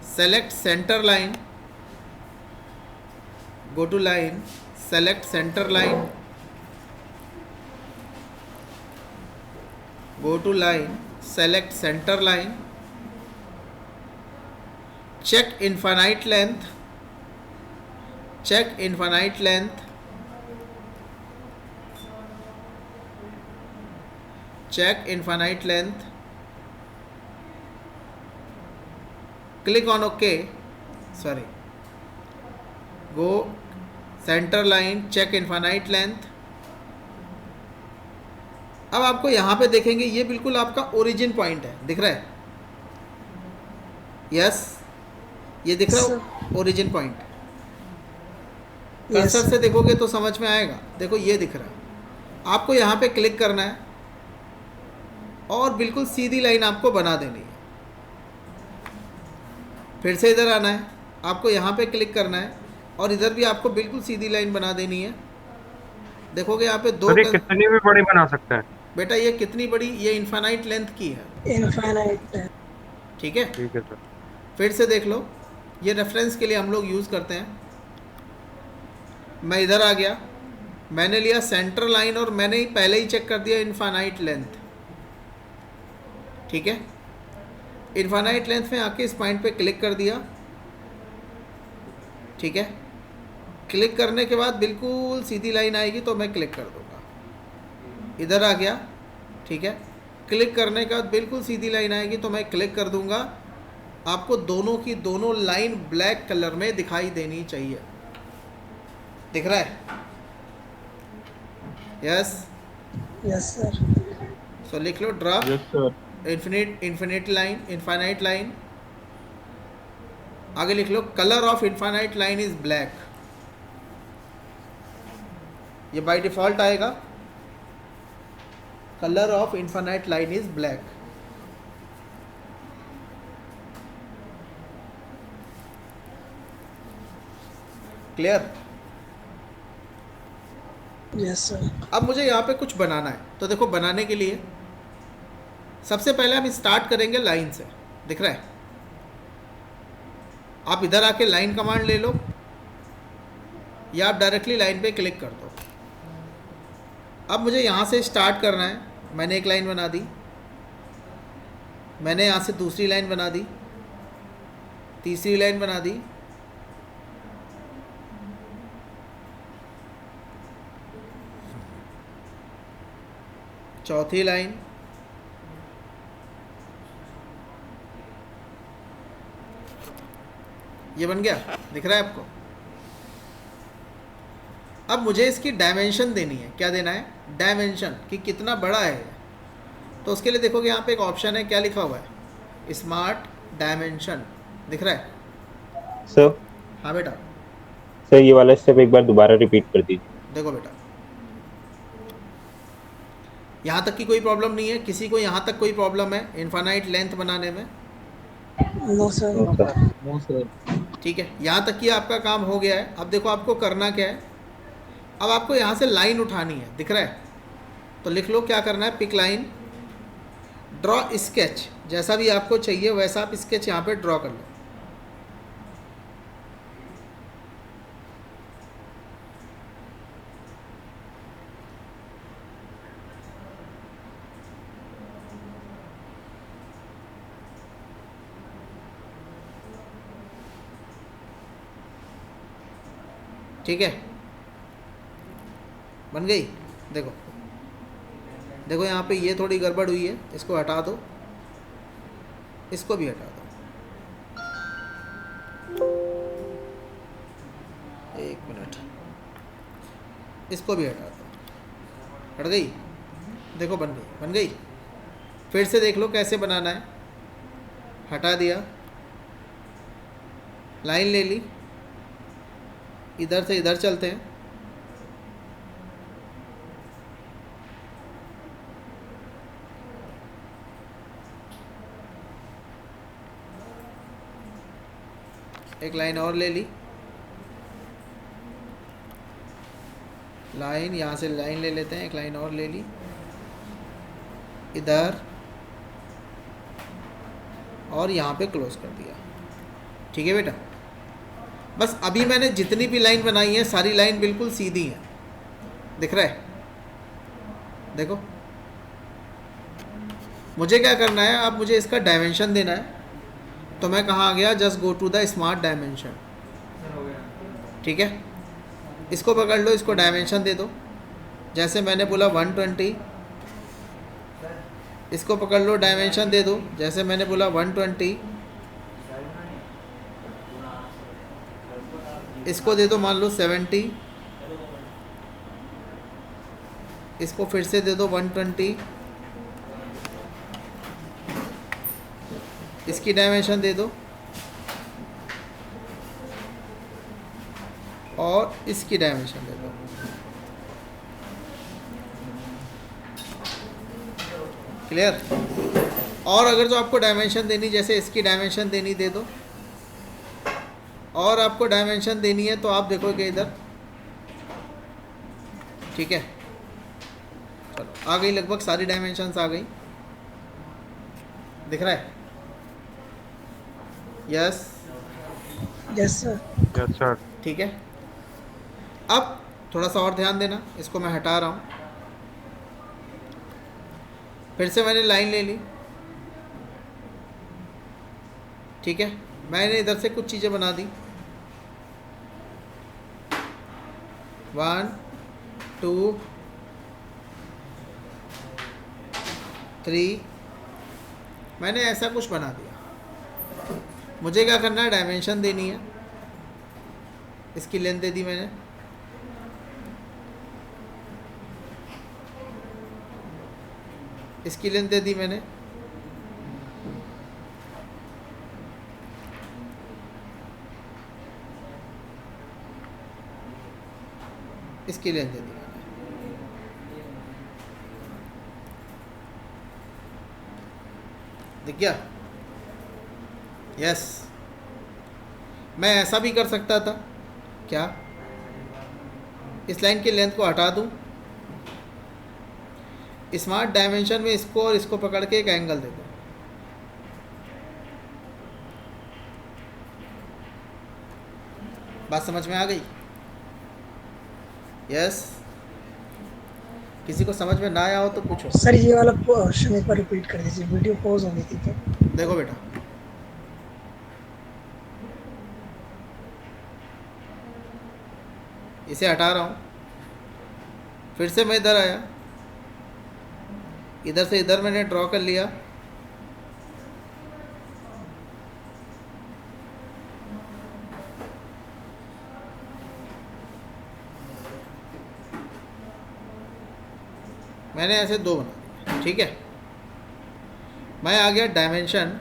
select centre line, go to line, select center line, go to line, select center line, check infinite length, check infinite length, check infinite length, click on OK, sorry, go center line, check infinite length. अब आपको यहां पे देखेंगे ये बिल्कुल आपका origin point है, दिख रहा है, यस ये दिख रहा है ओरिजिन पॉइंट। कर्सर से देखोगे तो समझ में आएगा, देखो ये दिख रहा है। आपको यहां पे क्लिक करना है और बिल्कुल सीधी लाइन आपको बना देनी है। फिर से इधर आना है, आपको यहां पे क्लिक करना है और इधर भी आपको बिल्कुल सीधी लाइन बना देनी है। देखोगे यहाँ पे दो, कितनी भी बड़ी बना सकता है बेटा, ये कितनी बड़ी, ये इनफाइनाइट लेंथ की है, इनफाइनाइट, ठीक है। ठीक है सर। फिर से देख लो, ये रेफरेंस के लिए हम लोग यूज़ करते हैं। मैं इधर आ गया, मैंने लिया सेंटर लाइन और मैंने ही पहले ही चेक कर दिया इनफाइनाइट लेंथ, ठीक है। इनफाइनाइट लेंथ में आके इस पॉइंट पे क्लिक कर दिया, ठीक है। क्लिक करने के बाद बिल्कुल सीधी लाइन आएगी तो मैं क्लिक कर दूंगा, इधर आ गया, ठीक है। क्लिक करने के बाद बिल्कुल सीधी लाइन आएगी तो मैं क्लिक कर दूंगा। आपको दोनों की दोनों लाइन ब्लैक कलर में दिखाई देनी चाहिए, दिख रहा है, यस यस सर, सो लिख लो draw yes sir, infinite line, infinite line. आगे लिख लो colour of infinite line is black, ये बाय डिफॉल्ट आएगा, colour of infinite line is black. Clear? Yes sir. अब मुझे यहाँ पे कुछ बनाना है, तो देखो बनाने के लिए सबसे पहले हम स्टार्ट करेंगे लाइन से, दिख रहा है। आप इधर आके लाइन कमांड ले लो या आप डायरेक्टली लाइन पे क्लिक कर दो। अब मुझे यहाँ से स्टार्ट करना है, मैंने एक लाइन बना दी, मैंने यहाँ से दूसरी लाइन बना दी, तीसरी लाइन बना दी, चौथी लाइन, ये बन गया, दिख रहा है आपको। अब मुझे इसकी डायमेंशन देनी है, क्या देना है, डायमेंशन, कि कितना बड़ा है। तो उसके लिए देखोगे यहाँ पे एक ऑप्शन है, क्या लिखा हुआ है, स्मार्ट डायमेंशन, दिख रहा है सर? हाँ बेटा। सर ये वाला स्टेप एक बार दोबारा रिपीट कर दीजिए। देखो बेटा, यहाँ तक की कोई प्रॉब्लम नहीं है, किसी को यहाँ तक कोई प्रॉब्लम है इनफाइनाइट लेंथ बनाने में? No sir, no sir. ठीक है, यहाँ तक कि आपका काम हो गया है। अब देखो आपको करना क्या है, अब आपको यहाँ से लाइन उठानी है, दिख रहा है, तो लिख लो क्या करना है, पिक लाइन, ड्रॉ स्केच, जैसा भी आपको चाहिए वैसा आप स्केच यहाँ पे ड्रॉ कर लो। ठीक है, बन गई। देखो देखो यहाँ पे ये थोड़ी गड़बड़ हुई है, इसको हटा दो, इसको भी हटा दो, एक मिनट, इसको भी हटा दो, हट गई। देखो बन गई, बन गई। फिर से देख लो कैसे बनाना है, हटा दिया, लाइन ले ली, इधर से इधर चलते हैं। एक लाइन और ले ली, लाइन यहाँ से लाइन ले लेते हैं, एक लाइन और ले ली इधर, और यहाँ पे क्लोज कर दिया। ठीक है बेटा, बस अभी मैंने जितनी भी लाइन बनाई है सारी लाइन बिल्कुल सीधी है, दिख रहा है? देखो, मुझे क्या करना है, अब मुझे इसका डायमेंशन देना है, तो मैं कहाँ आ गया, just go to the smart dimension. ठीक है, इसको पकड़ लो, इसको डायमेंशन दे दो, जैसे मैंने बोला 120, इसको पकड़ लो, डायमेंशन दे दो, जैसे मैंने बोला 120, इसको दे दो मान लो 70, इसको फिर से दे दो 120, इसकी डायमेंशन दे दो, और इसकी डायमेंशन दे दो। क्लियर? और अगर जो आपको डायमेंशन देनी, जैसे इसकी डायमेंशन देनी दे दो, और आपको डायमेंशन देनी है तो आप देखोगे इधर। ठीक है, चलो आ गई, लगभग सारी डायमेंशंस आ गई, दिख रहा है? Yes yes sir. Yes sir. ठीक है, अब थोड़ा सा और ध्यान देना, इसको मैं हटा रहा हूँ, फिर से मैंने लाइन ले ली। ठीक है, मैंने इधर से कुछ चीज़ें बना दी, 1 2 3, मैंने ऐसा कुछ बना दिया। मुझे क्या करना है, डायमेंशन देनी है, इसकी लेंथ दे दी मैंने, इसकी लेंथ दे दी मैंने, इसकी लेंथ दे दी मैंने। दिख गया? यस। मैं ऐसा भी कर सकता था, क्या इस लाइन की लेंथ को हटा दूं, स्मार्ट डायमेंशन में इसको और इसको पकड़ के एक एंगल दे दूं, बात समझ में आ गई? यस। किसी को समझ में ना आया हो तो पूछो। सर ये वाला क्वेश्चन एक बार रिपीट कर दीजिए, वीडियो पॉज हो गई थी तो। देखो बेटा, इसे हटा रहा हूँ, फिर से मैं इधर आया, इधर से इधर मैंने ड्रॉ कर लिया, मैंने ऐसे दो बना दिए। ठीक है, मैं आ गया डायमेंशन,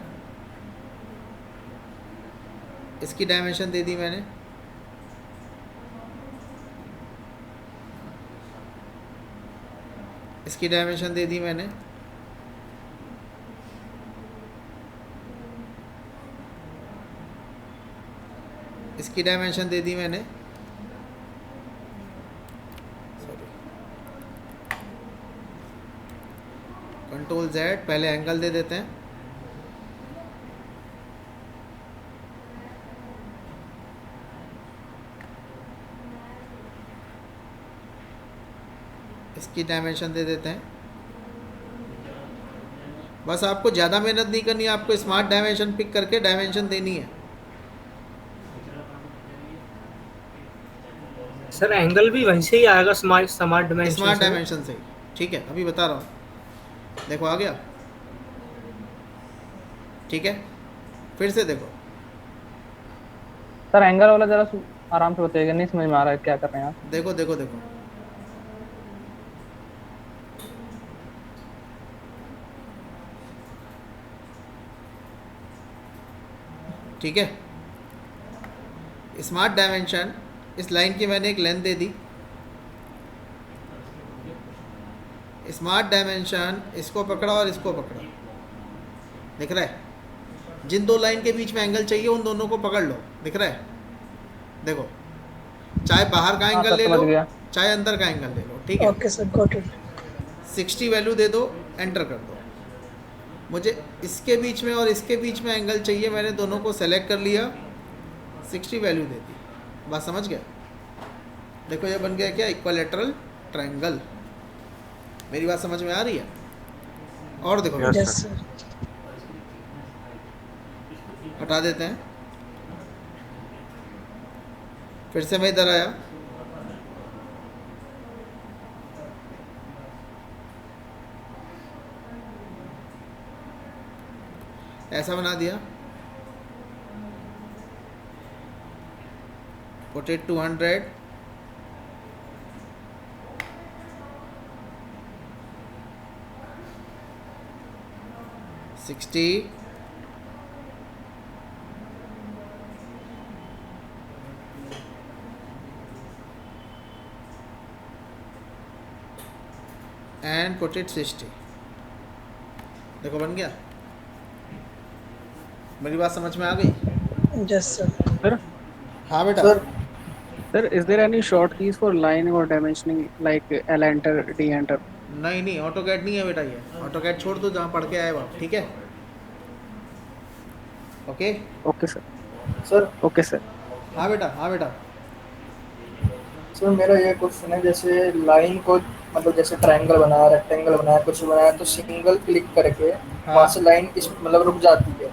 इसकी डायमेंशन दे दी मैंने, इसकी डायमेंशन दे दी मैंने, इसकी डायमेंशन दे दी मैंने, कंट्रोल Z, पहले एंगल दे देते हैं, इसकी डायमेंशन दे देते हैं। बस आपको ज़्यादा मेहनत नहीं करनी है, आपको स्मार्ट डायमेंशन पिक करके डायमेंशन देनी है। सर एंगल भी वैसे ही आएगा स्मार्ट डायमेंशन से। ठीक है, अभी बता रहा हूँ, देखो आ गया। ठीक है, फिर से देखो। सर एंगल वाला जरा आराम से बताइएगा, नहीं समझ में आ रहा है क्या कर रहे हैं आप। देखो देखो देखो, ठीक है, स्मार्ट डायमेंशन इस लाइन की मैंने एक लेंथ दे दी, स्मार्ट डायमेंशन, इसको पकड़ा और इसको पकड़ा, दिख रहा है? जिन दो लाइन के बीच में एंगल चाहिए उन दोनों को पकड़ लो, दिख रहा है? देखो, चाहे बाहर का एंगल ले लो, चाहे अंदर का एंगल ले लो, ठीक है? Okay sir, got it. 60 value दे दो, एंटर कर दो। मुझे इसके बीच में और इसके बीच में एंगल चाहिए, मैंने दोनों को सेलेक्ट कर लिया, 60 वैल्यू दे दी। बात समझ गया? देखो ये बन गया क्या? Equilateral triangle. मेरी बात समझ में आ रही है? और देखो, यस सर। हटा देते हैं, फिर से मैं इधर आया, ऐसा बना दिया, put it 200, $60, and put it 60। देखो बन गया। मेरी बात समझ में आ गई? Yes sir. सर हाँ बेटा। Sir is there any short keys for line और dimensioning like L enter, D enter? नहीं, ऑटोकैड नहीं है बेटा, ये ऑटोकैड छोड़ दो जहाँ पढ़ के आए आप, ठीक है? Okay okay sir. Okay sir. हाँ बेटा, हाँ बेटा। सर मेरा ये क्वेश्चन है, जैसे लाइन को मतलब जैसे ट्रायंगल बनाया, रेक्टेंगल बनाया, कुछ बनाया, तो सिंगल क्लिक करके वहाँ से लाइन इस मतलब रुक जाती है,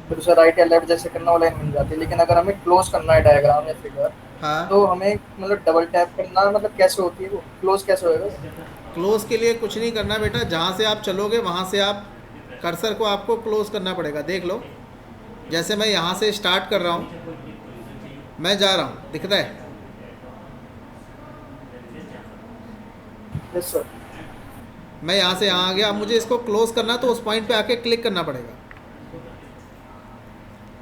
फिर उसे राइट या लेफ्ट जैसे करना वो लाइन मिल जाती है। लेकिन अगर हमें क्लोज करना है डायग्राम या फिगर, हाँ, तो हमें मतलब डबल टैप करना, मतलब कैसे होती है वो क्लोज, कैसे होएगा? क्लोज के लिए कुछ नहीं करना बेटा, जहाँ से आप चलोगे वहाँ से आप कर्सर को आपको क्लोज करना पड़ेगा। देख लो, जैसे मैं यहाँ से स्टार्ट कर रहा हूँ, मैं जा रहा हूँ, दिख रहा है? Yes sir. मैं यहाँ से यहाँ आ गया, अब मुझे इसको क्लोज करना तो उस पॉइंट पे आके क्लिक करना पड़ेगा,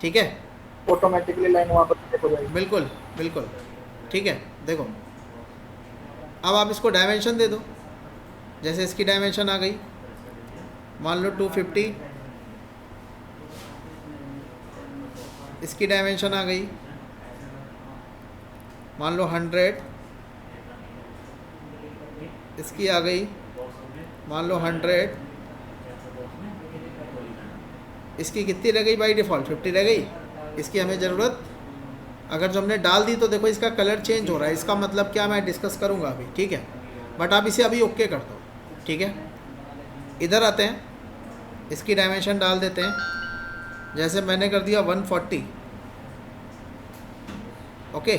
ठीक है? ऑटोमेटिकली लाइन वहाँ पर click हो जाएगी। बिल्कुल बिल्कुल, ठीक है। देखो अब आप इसको डायमेंशन दे दो, जैसे इसकी डायमेंशन आ गई, मान लो 250, इसकी डायमेंशन आ गई, मान लो 100, इसकी आ गई, मान लो 100, इसकी कितनी रह गई बाई डिफ़ॉल्ट? 50 रह गई। इसकी हमें ज़रूरत, अगर जो हमने डाल दी तो देखो इसका कलर चेंज हो रहा है, इसका मतलब क्या मैं डिस्कस करूँगा अभी, ठीक है? बट आप इसे अभी ओके कर दो, ठीक है? इधर आते हैं, इसकी डायमेंशन डाल देते हैं, जैसे मैंने कर दिया 140, ओके?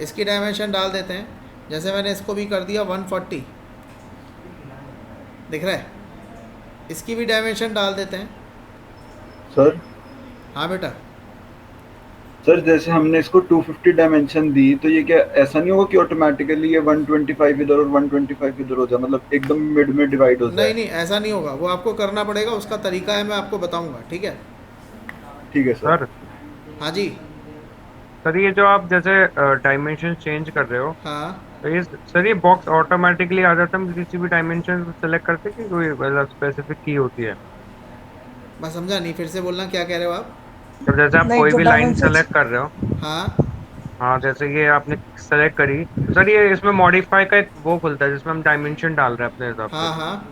इसकी डायमेंशन डाल देते हैं, जैसे मैंने इसको भी कर दिया 140, दिख रहा है? इसकी भी डायमेंशन डाल देते हैं। सर हाँ बेटा। सर जैसे हमने इसको 250 डायमेंशन दी, तो ये क्या ऐसा नहीं होगा कि ऑटोमेटिकली ये 125 इधर और 125 इधर हो जाए, मतलब एकदम मिड में डिवाइड हो जाए? नहीं, ऐसा नहीं होगा, वो आपको करना पड़ेगा, उसका तरीका है, मैं आपको बताऊंगा, ठीक है? ठीक है सर। हाँ जी सर ये जो आप जैसे डायमेंशन चेंज कर रहे हो, हाँ, तो ये सर ये बॉक्स ऑटोमेटिकली आ जाता है, हम किसी भी डायमेंशन सेलेक्ट करते हैं कि कोई मतलब स्पेसिफिक की होती है? मैं समझा नहीं, फिर से बोलना, क्या कह रहे हो आप? तो जैसे आप नहीं, कोई जो भी लाइन dimensions- सेलेक्ट कर रहे हो, हाँ हाँ जैसे ये आपने सेलेक्ट करी, तो सर ये इसमें मॉडिफाई का एक वो खुलता है जिसमें हम डायमेंशन डाल रहे हैं अपने हिसाब हाँ से। हाँ,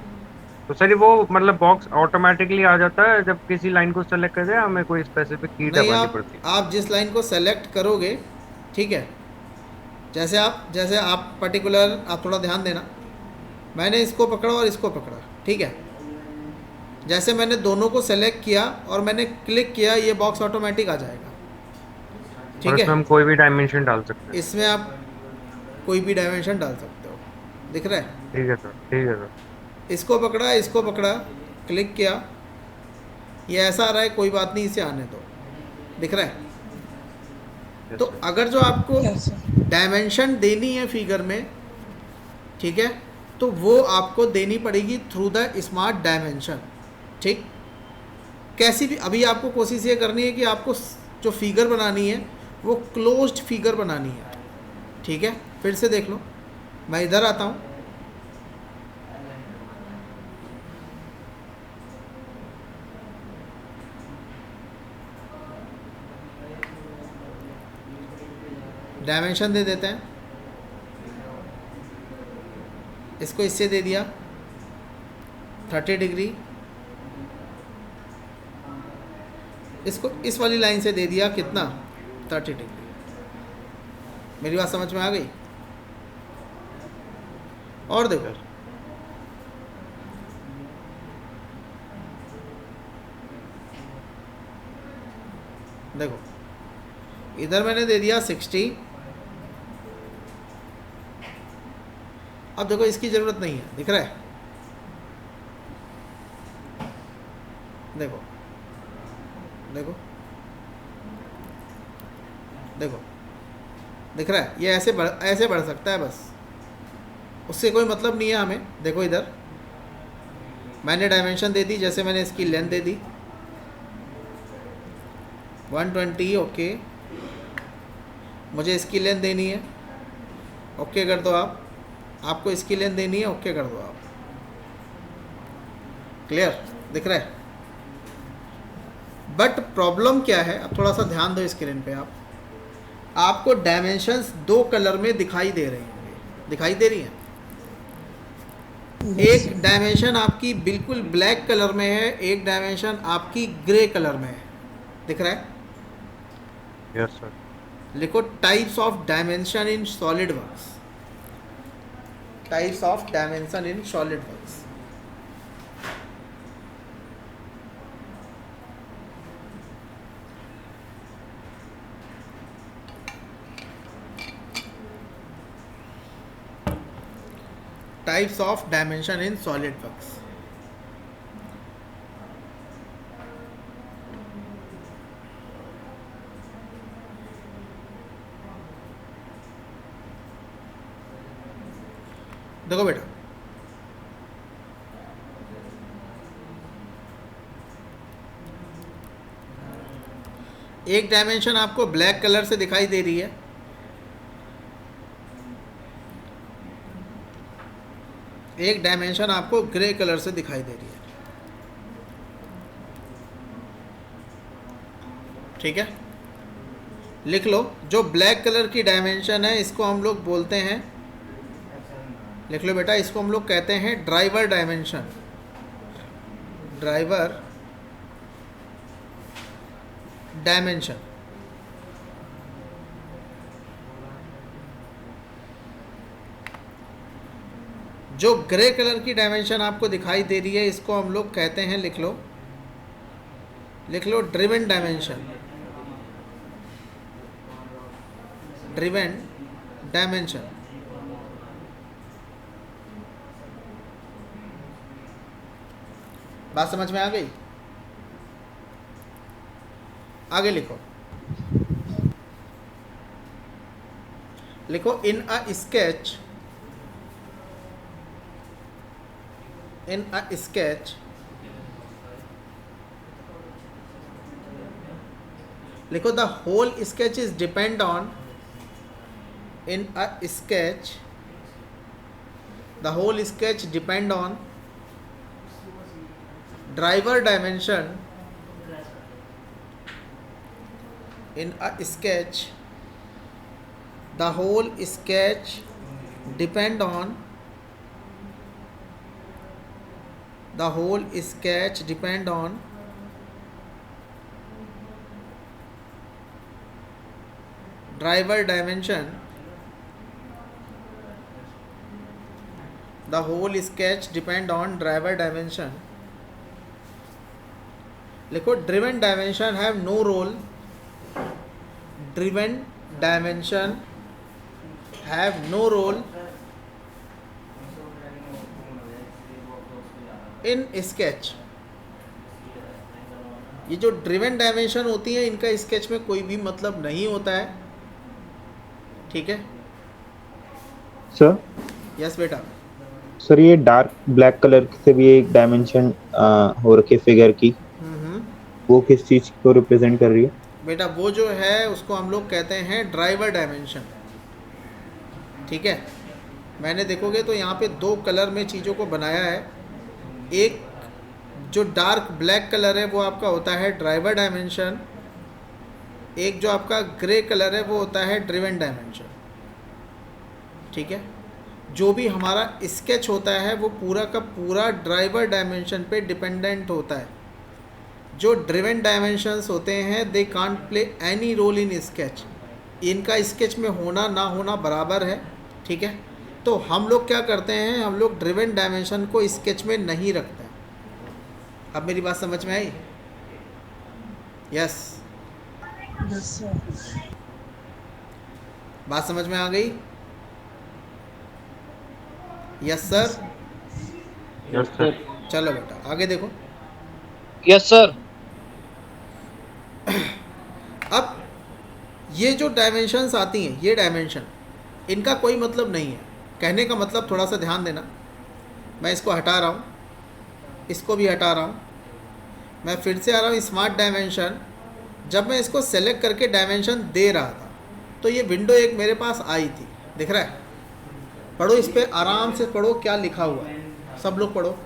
तो सर ये वो मतलब बॉक्स ऑटोमेटिकली आ जाता है जब किसी लाइन को सेलेक्ट करते हैं, हमें कोई स्पेसिफिक की नहीं, दबानी पड़ती है? आप जिस लाइन को सेलेक्ट करोगे, ठीक है, जैसे आप पर्टिकुलर, आप थोड़ा ध्यान देना, मैंने इसको पकड़ा और इसको पकड़ा, ठीक है? जैसे मैंने दोनों को सेलेक्ट किया और मैंने क्लिक किया, ये बॉक्स ऑटोमेटिक आ जाएगा, और ठीक इसमें है? हम कोई भी डायमेंशन डाल सकते हैं? इसमें आप कोई भी डायमेंशन डाल सकते हो, दिख रहा है? ठीक है सर, ठीक है सर। इसको पकड़ा, इसको पकड़ा, क्लिक किया, ये ऐसा आ रहा है, कोई बात नहीं, इसे आने दो, दिख रहा है? तो अगर जो आपको Yes, sir. डायमेंशन देनी है फिगर में, ठीक है, तो वो आपको देनी पड़ेगी थ्रू द स्मार्ट डायमेंशन, ठीक? कैसी भी, अभी आपको कोशिश ये करनी है कि आपको जो फिगर बनानी है वो क्लोज्ड फिगर बनानी है, ठीक है, फिर से देख लो। मैं इधर आता हूँ, डायमेंशन दे देते हैं, इसको इससे दे दिया 30 डिग्री, इसको इस वाली लाइन से दे दिया कितना 30 डिग्री। मेरी बात समझ में आ गई? और देखो देखो इधर मैंने दे दिया 60। अब देखो इसकी ज़रूरत नहीं है, दिख रहा है? देखो देखो देखो दिख रहा है? ये ऐसे बढ़ सकता है, बस उससे कोई मतलब नहीं है हमें। देखो इधर मैंने डायमेंशन दे दी, जैसे मैंने इसकी लेंथ दे दी 120। ओके, मुझे इसकी लेंथ देनी है, ओके कर दो आप। आपको इसकी लेंथ देनी है, ओके कर दो आप। क्लियर दिख रहा है? बट प्रॉब्लम क्या है, अब थोड़ा सा ध्यान दो स्क्रीन पे। आपको डायमेंशंस 2 कलर में दिखाई दे रही होंगी, दिखाई दे रही हैं। एक डायमेंशन आपकी बिल्कुल ब्लैक कलर में है, एक डायमेंशन आपकी ग्रे कलर में है, दिख रहा है? Yes sir. लिखो types of dimension in SolidWorks, types of dimension in SolidWorks. Types of dimension in SolidWorks. देखो बेटा, एक डायमेंशन आपको ब्लैक कलर से दिखाई दे रही है, एक डायमेंशन आपको ग्रे कलर से दिखाई दे रही है। ठीक है, लिख लो। जो ब्लैक कलर की डायमेंशन है इसको हम लोग बोलते हैं, लिख लो बेटा, इसको हम लोग कहते हैं ड्राइवर डायमेंशन। Driver dimension. जो ग्रे कलर की डायमेंशन आपको दिखाई दे रही है इसको हम लोग कहते हैं, लिख लो ड्रिवन डायमेंशन। Driven dimension. बात समझ में आ गई? आगे लिखो, in a sketch, in a sketch लिखो the whole sketch is depend on, in a sketch the whole sketch depend on driver dimension। in a sketch the whole sketch depend on, the whole sketch depend on driver dimension। the whole sketch depend on driver dimension। लिखो driven dimension have no role, driven dimension have no role in sketch. ये जो driven dimension होती है इनका sketch में कोई भी मतलब नहीं होता है। ठीक है सर? यस बेटा। सर ये डार्क ब्लैक कलर से भी एक डायमेंशन हो रखी है फिगर की, वो किस चीज को रिप्रेजेंट कर रही है? बेटा वो जो है उसको हम लोग कहते हैं ड्राइवर डायमेंशन। ठीक है। मैंने देखोगे तो यहाँ पे 2 कलर में चीज़ों को बनाया है। एक जो डार्क ब्लैक कलर है वो आपका होता है ड्राइवर डायमेंशन, एक जो आपका ग्रे कलर है वो होता है ड्रिवन डायमेंशन। ठीक है, जो भी हमारा स्केच होता है वो पूरा का पूरा ड्राइवर डायमेंशन पे डिपेंडेंट होता है। जो ड्रिवन डायमेंशंस होते हैं they can't play any role in sketch, इनका स्केच में होना ना होना बराबर है। ठीक है, तो हम लोग क्या करते हैं, हम लोग ड्रिवन डायमेंशन को स्केच में नहीं रखते। अब मेरी बात समझ में आई? Yes, yes sir. बात समझ में आ गई? Yes sir. Yes sir. चलो बेटा आगे देखो। Yes sir. अब ये जो डायमेंशंस आती हैं, ये डायमेंशन, इनका कोई मतलब नहीं है। कहने का मतलब थोड़ा सा ध्यान देना, मैं इसको हटा रहा हूँ, इसको भी हटा रहा हूँ, मैं फिर से आ रहा हूँ स्मार्ट डायमेंशन। जब मैं इसको सेलेक्ट करके डायमेंशन दे रहा था तो ये विंडो एक मेरे पास आई थी, दिख रहा है? पढ़ो इस पे, आराम से पढ़ो क्या लिखा हुआ है, सब लोग पढ़ो।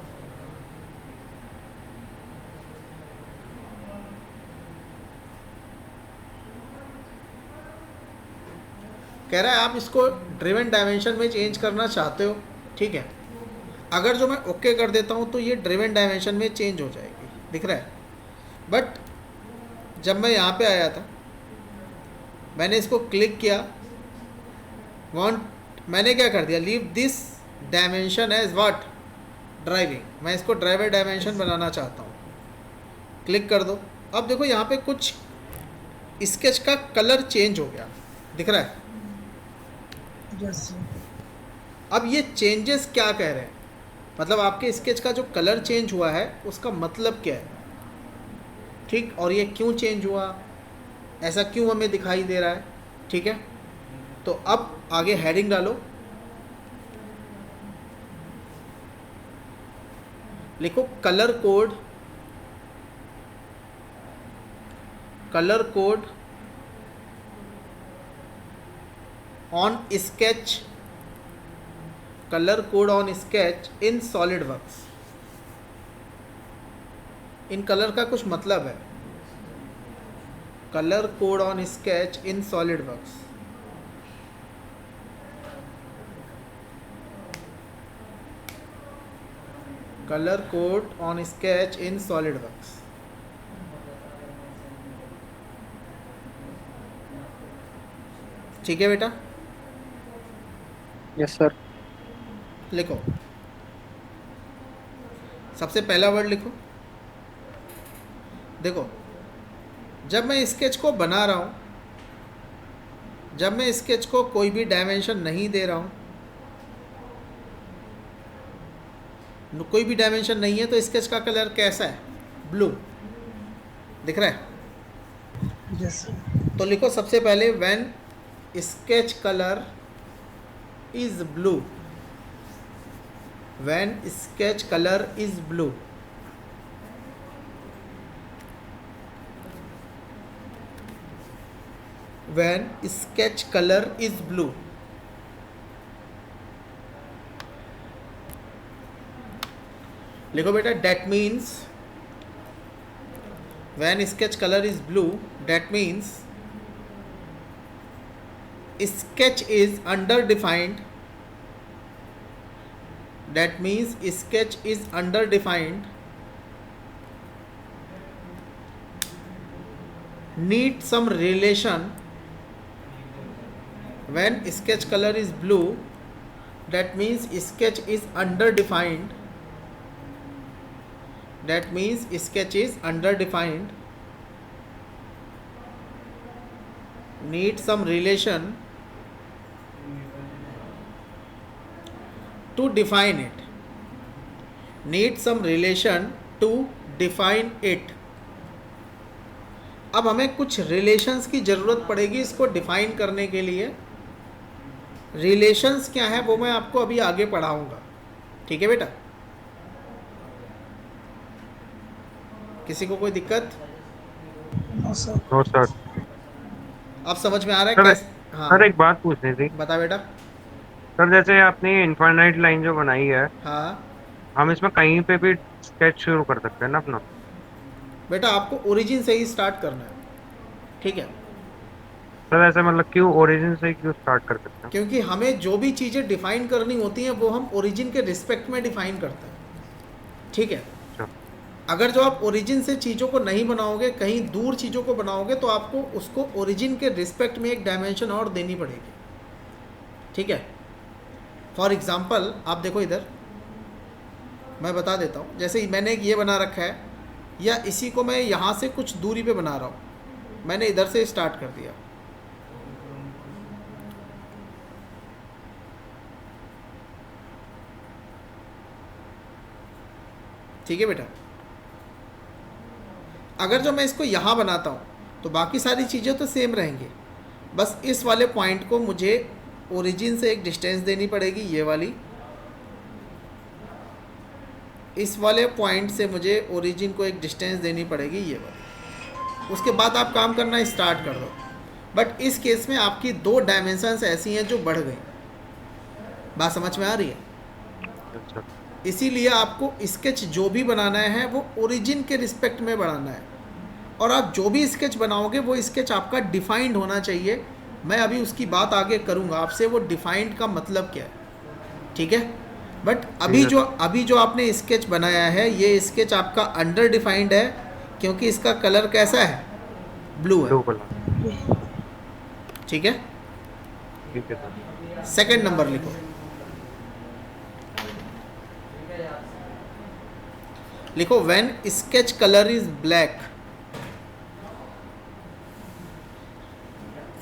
कह रहा है आप इसको ड्रिवन डायमेंशन में चेंज करना चाहते हो, ठीक है। अगर जो मैं ओके कर देता हूँ तो ये ड्रिवन डायमेंशन में चेंज हो जाएगी, दिख रहा है? बट जब मैं यहाँ पे आया था, मैंने इसको क्लिक किया, मैंने क्या कर दिया, leave this dimension as what, driving. मैं इसको ड्राइवर डायमेंशन बनाना चाहता हूँ, क्लिक कर दो। अब देखो यहाँ पे कुछ स्केच का कलर चेंज हो गया, दिख रहा है? Yes sir. अब ये चेंजेस क्या कह रहे हैं, मतलब आपके स्केच का जो कलर चेंज हुआ है उसका मतलब क्या है, ठीक? और ये क्यों चेंज हुआ, ऐसा क्यों हमें दिखाई दे रहा है, ठीक है? तो अब आगे हेडिंग डालो, लिखो colour code, colour code on sketch, colour code on sketch in solid works. In colour का कुछ मतलब है, colour code on sketch in solid works. Colour code on sketch in solid works. ठीक है बेटा? Yes sir. लिखो, सबसे पहला वर्ड लिखो। देखो, जब मैं स्केच को बना रहा हूँ, जब मैं स्केच को कोई भी डायमेंशन नहीं दे रहा हूँ, कोई भी डायमेंशन नहीं है, तो स्केच का कलर कैसा है, ब्लू, दिख रहा है? Yes sir. तो लिखो सबसे पहले when sketch colour is blue, when sketch colour is blue. When sketch color is blue, लिखो बेटा, that means when sketch color is blue, that means sketch is underdefined, that means sketch is underdefined, need some relation. When sketch color is blue, that means sketch is underdefined, that means sketch is underdefined, need some relation to define it, need some relation to define it। अब हमें कुछ relations की ज़रूरत पड़ेगी इसको define करने के लिए। रिलेशंस क्या है वो मैं आपको अभी आगे पढ़ाऊंगा, ठीक है बेटा? किसी को कोई दिक्कत? No sir. No sir. अब समझ में आ रहा है सर, कैसे? हाँ सर एक बात पूछनी थी। बता बेटा। सर जैसे आपने इनफाइनाइट लाइन जो बनाई है, हाँ हम इसमें कहीं पे भी स्केच शुरू कर सकते हैं ना अपना? बेटा, आपको ओरिजिन से ही स्टार्ट करना है, ठीक है? सर ऐसे मतलब क्यों ओरिजिन से क्यों स्टार्ट कर सकते हैं? क्योंकि हमें जो भी चीज़ें डिफाइन करनी होती हैं वो हम ओरिजिन के रिस्पेक्ट में डिफाइन करते हैं, ठीक है? अच्छा। अगर जो आप ओरिजिन से चीज़ों को नहीं बनाओगे, कहीं दूर चीज़ों को बनाओगे, तो आपको उसको ओरिजिन के रिस्पेक्ट में एक डायमेंशन और देनी पड़ेगी, ठीक है? फॉर एग्ज़ाम्पल आप देखो इधर, मैं बता देता हूँ। जैसे मैंने एक ये बना रखा है, या इसी को मैं यहाँ से कुछ दूरी पे बना रहा हूँ, मैंने इधर से स्टार्ट कर दिया, ठीक है बेटा? अगर जो मैं इसको यहाँ बनाता हूँ तो बाकी सारी चीज़ें तो सेम रहेंगी, बस इस वाले पॉइंट को मुझे ओरिजिन से एक डिस्टेंस देनी पड़ेगी, ये वाली। इस वाले पॉइंट से मुझे ओरिजिन को एक डिस्टेंस देनी पड़ेगी, ये वाली। उसके बाद आप काम करना स्टार्ट कर दो। बट इस केस में आपकी दो डायमेंशंस ऐसी हैं जो बढ़ गई। बात समझ में आ रही है? अच्छा। इसीलिए आपको स्केच जो भी बनाना है वो ओरिजिन के रिस्पेक्ट में बनाना है, और आप जो भी स्केच बनाओगे वो स्केच आपका डिफाइंड होना चाहिए। मैं अभी उसकी बात आगे करूँगा आपसे, वो डिफाइंड का मतलब क्या है, ठीक है? बट अभी जो आपने स्केच बनाया है, ये स्केच आपका अंडर डिफाइंड है, क्योंकि इसका कलर कैसा है? ब्लू है, ब्लू कलर। ठीक है? ठीक है सर। सेकंड नंबर लिखो। लिखो when sketch colour is black,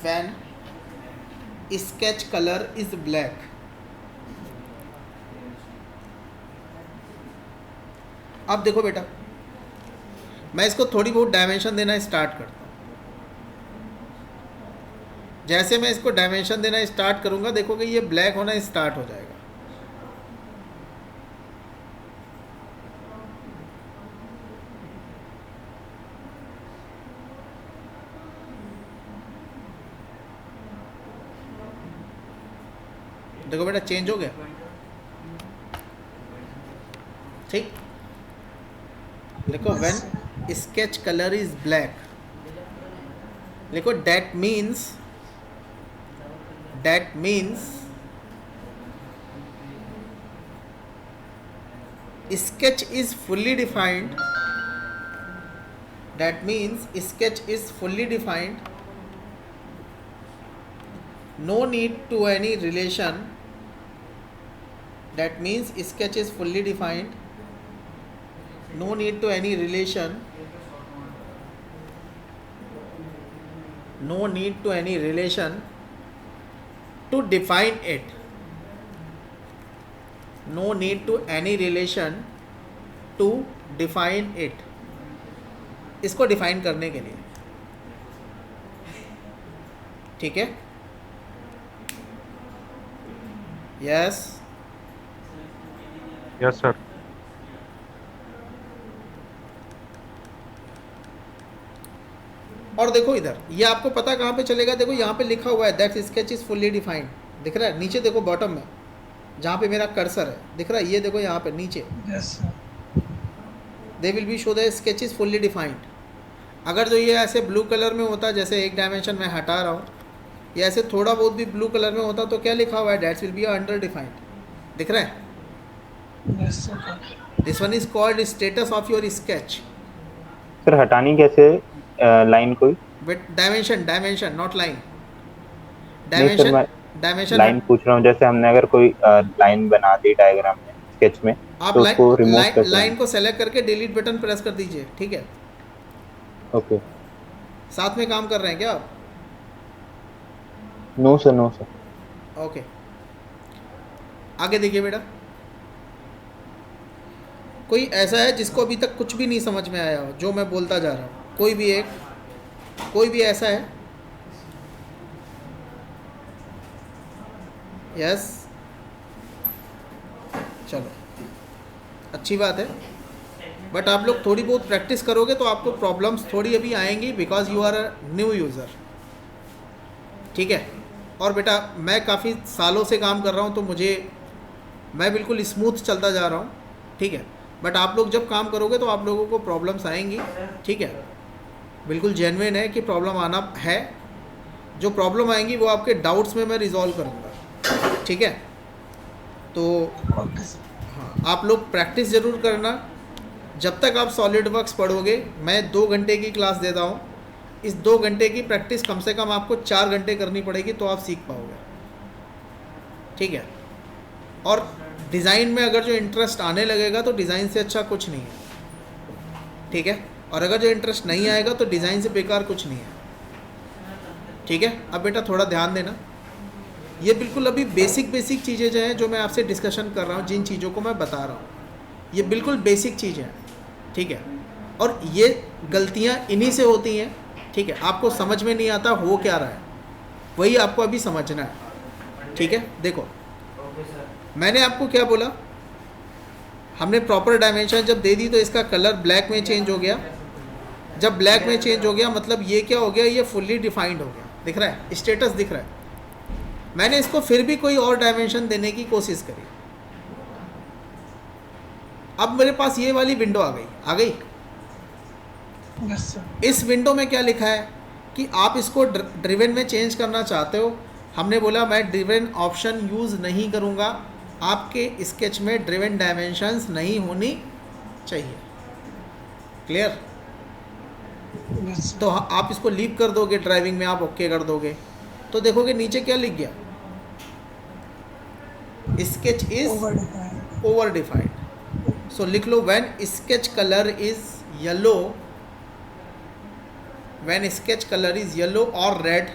when sketch colour is black. अब देखो बेटा, मैं इसको थोड़ी बहुत डायमेंशन देना स्टार्ट करता हूँ। जैसे मैं इसको डायमेंशन देना स्टार्ट करूँगा, देखोगे ये ब्लैक होना स्टार्ट हो जाएगा। देखो बेटा, चेंज हो गया, ठीक? लिखो when sketch colour is black, लिखो that means sketch is fully defined, that means sketch is fully defined, no need to any relation, that means sketch is fully defined, no need to any relation, no need to any relation to define it, no need to any relation to define it, इसको define करने के लिए, ठीक है? Yes yes sir. और देखो इधर, ये आपको पता कहाँ पे चलेगा? देखो यहाँ पे लिखा हुआ है that sketch is fully defined, दिख रहा है? नीचे देखो बॉटम में जहाँ पे मेरा कर्सर है, दिख रहा है? ये देखो यहाँ पे नीचे, they will be show the sketch is fully defined. अगर जो ये ऐसे ब्लू कलर में होता, जैसे एक डायमेंशन मैं हटा रहा हूँ, या ऐसे थोड़ा बहुत भी ब्लू कलर में होता, तो क्या लिखा हुआ है? That will be under defined, दिख रहा है? This one is called status of your sketch. Sir हटानी कैसे लाइन कोई? डायमेंशन नॉट लाइन, नहीं सर, मैं डायमेंशन लाइन पूछ रहा हूँ। जैसे हमने अगर कोई लाइन बना दी डायग्राम में, स्केच में, आप तो उसको रिमूव कैसे? लाइन को सेलेक्ट करके डिलीट बटन प्रेस कर दीजिए, ठीक है? ओके। साथ में काम कर रहे हैं क्या आप? No sir, no sir. Okay, आगे देखिए बेटा। कोई ऐसा है जिसको अभी तक कुछ भी नहीं समझ में आया हो जो मैं बोलता जा रहा हूँ? कोई भी ऐसा है? यस, चलो अच्छी बात है। बट आप लोग थोड़ी बहुत प्रैक्टिस करोगे तो आपको प्रॉब्लम्स थोड़ी अभी आएंगी, because you are a new user, ठीक है? और बेटा मैं काफ़ी सालों से काम कर रहा हूँ तो मैं बिल्कुल स्मूथ चलता जा रहा हूँ, ठीक है। बट आप लोग जब काम करोगे तो आप लोगों को प्रॉब्लम्स आएंगी, ठीक है। बिल्कुल जेन्युइन है कि प्रॉब्लम आना है। जो प्रॉब्लम आएंगी वो आपके डाउट्स में मैं रिजॉल्व करूँगा, ठीक है। तो हाँ, आप लोग प्रैक्टिस ज़रूर करना। जब तक आप सॉलिड वर्क्स पढ़ोगे, मैं 2 घंटे की क्लास देता हूँ, इस 2 घंटे की प्रैक्टिस कम से कम आपको 4 घंटे करनी पड़ेगी तो आप सीख पाओगे, ठीक है। और डिज़ाइन में अगर जो इंटरेस्ट आने लगेगा तो डिज़ाइन से अच्छा कुछ नहीं है, ठीक है। और अगर जो इंटरेस्ट नहीं आएगा तो डिज़ाइन से बेकार कुछ नहीं है, ठीक है। अब बेटा थोड़ा ध्यान देना, ये बिल्कुल अभी बेसिक चीज़ें जो हैं जो मैं आपसे डिस्कशन कर रहा हूँ, जिन चीज़ों को मैं बता रहा हूँ, ये बिल्कुल बेसिक चीज़ें हैं, ठीक है। और ये गलतियाँ इन्हीं से होती हैं, ठीक है। आपको समझ में नहीं आता हो क्या रहा है, वही आपको अभी समझना है, ठीक है। देखो मैंने आपको क्या बोला, हमने प्रॉपर डायमेंशन जब दे दी तो इसका कलर ब्लैक में चेंज हो गया। जब ब्लैक में चेंज हो गया मतलब ये क्या हो गया, ये फुल्ली डिफाइंड हो गया, दिख रहा है, स्टेटस दिख रहा है। मैंने इसको फिर भी कोई और डायमेंशन देने की कोशिश करी, अब मेरे पास ये वाली विंडो आ गई। इस विंडो में क्या लिखा है कि आप इसको ड्रिवन में चेंज करना चाहते हो। हमने बोला मैं ड्रिवन ऑप्शन यूज़ नहीं करूँगा, आपके स्केच में ड्रिवन डायमेंशंस नहीं होनी चाहिए, क्लियर। तो आप इसको लीव कर दोगे, ड्राइविंग में आप ओके कर दोगे तो देखोगे नीचे क्या लिख गया, sketch is over defined. So लिख लो when sketch colour is yellow, when sketch color is yellow or red,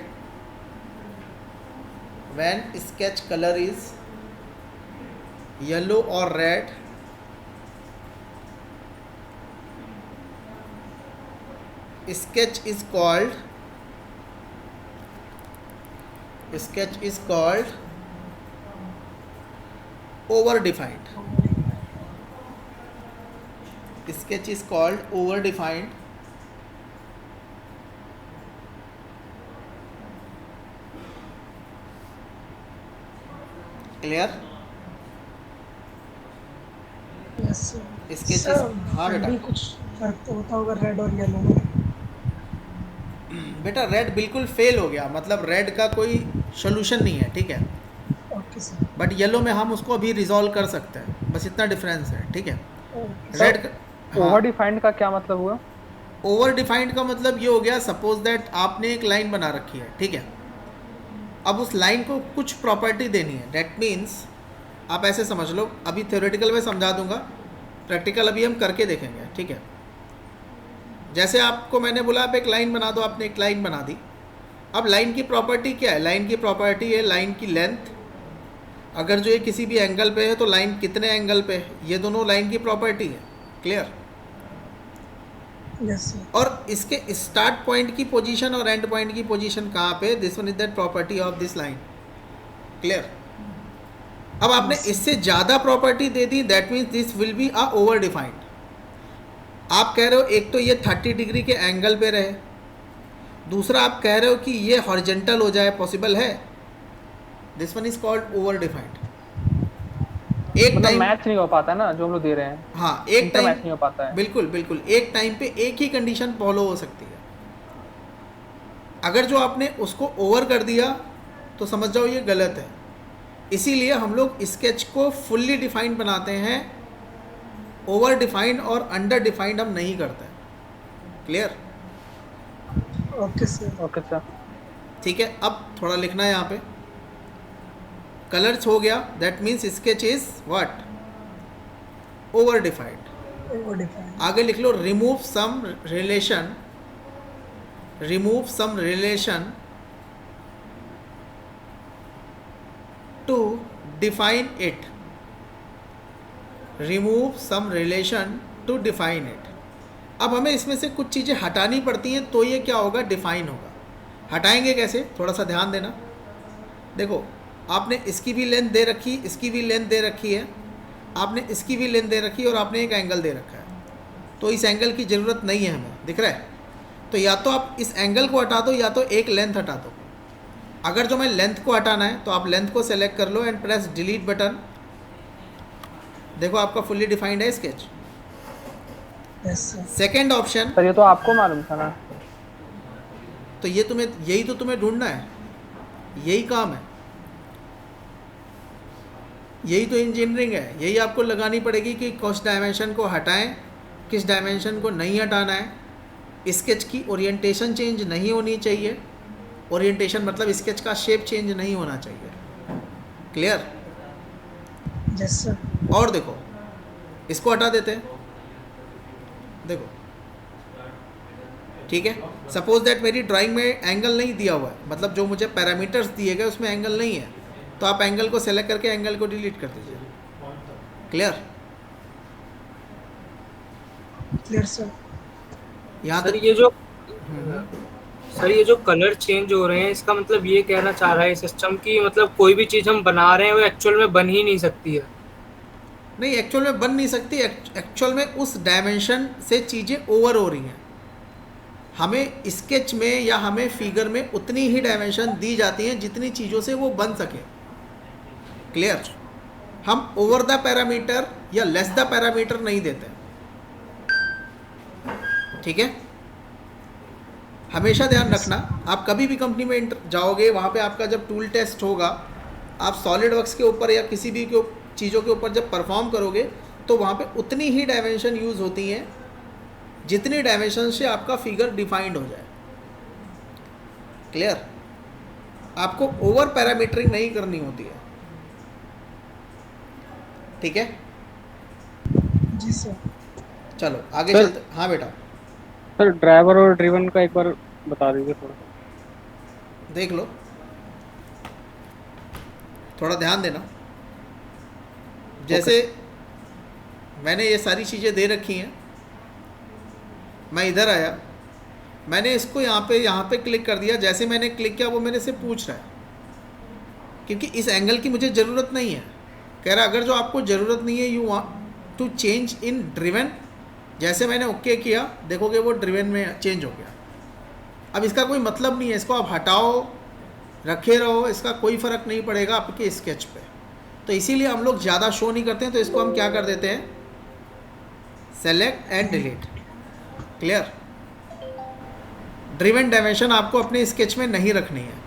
when sketch color is yellow or red, sketch is called over defined. Sketch is called over defined. Clear. इसके हाँ बेटा कुछ फर्क तो होता होगा रेड और yellow में। बेटा रेड बिल्कुल फेल हो गया, मतलब रेड का कोई सोल्यूशन नहीं है, ठीक है। Okay sir. बट येलो में हम उसको अभी रिजॉल्व कर सकते हैं, बस इतना डिफरेंस है, ठीक है। रेड ओवर डिफाइंड का क्या मतलब हुआ? ओवर डिफाइंड का मतलब ये हो गया, सपोज दैट आपने एक लाइन बना रखी है, ठीक है। अब उस लाइन को कुछ प्रॉपर्टी देनी है, दैट मीन्स आप ऐसे समझ लो, अभी थ्योरेटिकल में समझा दूंगा, प्रैक्टिकल अभी हम करके देखेंगे, ठीक है। जैसे आपको मैंने बोला आप एक लाइन बना दो, आपने एक लाइन बना दी। अब लाइन की प्रॉपर्टी क्या है, लाइन की प्रॉपर्टी है लाइन की लेंथ। अगर जो ये किसी भी एंगल पे है तो लाइन कितने एंगल पे है, ये दोनों लाइन की प्रॉपर्टी है, क्लियर। Yes, और इसके स्टार्ट पॉइंट की पोजीशन और एंड पॉइंट की पोजीशन कहाँ पे, this one is that property of this line, clear. अब आपने इससे ज़्यादा property they the, that means this will be a over defined. आप कह रहे हो एक तो ये 30 डिग्री के एंगल पे रहे, दूसरा आप कह रहे हो कि ये हॉरिजेंटल हो जाए, पॉसिबल है, this one is called over defined. एक मतलब टाइम मैच नहीं हो पाता ना जो हम लोग दे रहे हैं। हाँ, एक टाइम मैच नहीं हो पाता है। बिल्कुल बिल्कुल, एक टाइम पे एक ही कंडीशन फॉलो हो सकती है। अगर जो आपने उसको ओवर कर दिया तो समझ जाओ ये गलत है। इसीलिए हम लोग स्केच को फुल्ली डिफाइंड बनाते हैं, ओवर डिफाइंड और अंडर डिफाइंड हम नहीं करते, clear. Okay sir. Okay sir. ठीक है, अब थोड़ा लिखना है यहाँ पे, कलर्स हो गया, that means sketch is what, over defined. Over defined. आगे लिख लो remove some relation, remove some relation to define it, remove some relation to define it. अब हमें इसमें से कुछ चीज़ें हटानी पड़ती हैं तो ये क्या होगा, डिफाइन होगा। हटाएंगे कैसे, थोड़ा सा ध्यान देना। देखो आपने इसकी भी लेंथ दे रखी, इसकी भी लेंथ दे रखी है, आपने इसकी भी लेंथ दे रखी है और आपने एक एंगल दे रखा है, तो इस एंगल की ज़रूरत नहीं है हमें, दिख रहा है। तो या तो आप इस एंगल को हटा दो या तो एक लेंथ हटा दो। अगर जो मैं लेंथ को हटाना है तो आप लेंथ को सेलेक्ट कर लो एंड प्रेस डिलीट बटन। देखो आपका फुल्ली डिफाइंड है sketch. Yes sir. Second option, sir ये तो आपको मालूम था ना। तो ये तुम्हें, यही तो तुम्हें ढूंढना है, यही काम है, यही तो इंजीनियरिंग है। यही आपको लगानी पड़ेगी कि किस डायमेंशन को हटाएं, किस डायमेंशन को नहीं हटाना है। स्केच की ओरिएंटेशन चेंज नहीं होनी चाहिए। ओरिएंटेशन मतलब स्केच का शेप चेंज नहीं होना चाहिए। क्लियर? Yes sir. और देखो इसको हटा देते हैं। देखो ठीक है, सपोज दैट मेरी ड्राइंग में एंगल नहीं दिया हुआ है, मतलब जो मुझे पैरामीटर्स दिए गए उसमें एंगल नहीं है, तो आप एंगल को सेलेक्ट करके एंगल को डिलीट कर दीजिए। क्लियर? Clear sir. यहाँ सर तक ये जो कलर चेंज हो रहे हैं, इसका मतलब ये कहना चाह रहा है सिस्टम की मतलब कोई भी चीज हम बना रहे हैं वो एक्चुअल में बन ही नहीं सकती है। नहीं, एक्चुअल में बन नहीं सकती। एक्चुअल में उस डायमेंशन से चीज़ें ओवर हो रही हैं। हमें स्केच में या हमें फिगर में उतनी ही डायमेंशन दी जाती हैं जितनी चीज़ों से वो बन सके। क्लियर? हम ओवर द पैरामीटर या लेस द पैरामीटर नहीं देते। ठीक है, हमेशा ध्यान रखना। आप कभी भी कंपनी में जाओगे, वहाँ पे आपका जब टूल टेस्ट होगा, आप सॉलिड वर्क्स के ऊपर या किसी भी चीज़ों के ऊपर जब परफॉर्म करोगे तो वहाँ पे उतनी ही डायमेंशन यूज़ होती हैं जितनी डायमेंशन से आपका फिगर डिफाइंड हो जाए। क्लियर? आपको ओवर पैरामीटरिंग नहीं करनी होती है। ठीक है, जी सर। चलो आगे सर, चलते। हाँ बेटा, सर ड्राइवर और ड्रिवन का एक बार बता दीजिए थोड़ा। देख लो, थोड़ा ध्यान देना। जैसे मैंने ये सारी चीज़ें दे रखी हैं, मैं इधर आया, मैंने इसको यहाँ पे क्लिक कर दिया। जैसे मैंने क्लिक किया वो मेरे से पूछ रहा है, क्योंकि इस एंगल की मुझे ज़रूरत नहीं है। कह रहा अगर जो आपको ज़रूरत नहीं है, you want to change in driven. जैसे मैंने ओके किया, देखोगे वो ड्रिवन में चेंज हो गया। अब इसका कोई मतलब नहीं है, इसको आप हटाओ रखे रहो, इसका कोई फ़र्क नहीं पड़ेगा आपके स्केच पे। तो इसीलिए हम लोग ज़्यादा शो नहीं करते हैं, तो इसको हम क्या कर देते हैं, select and delete. Clear? Driven dimension आपको अपने स्केच में नहीं रखनी है।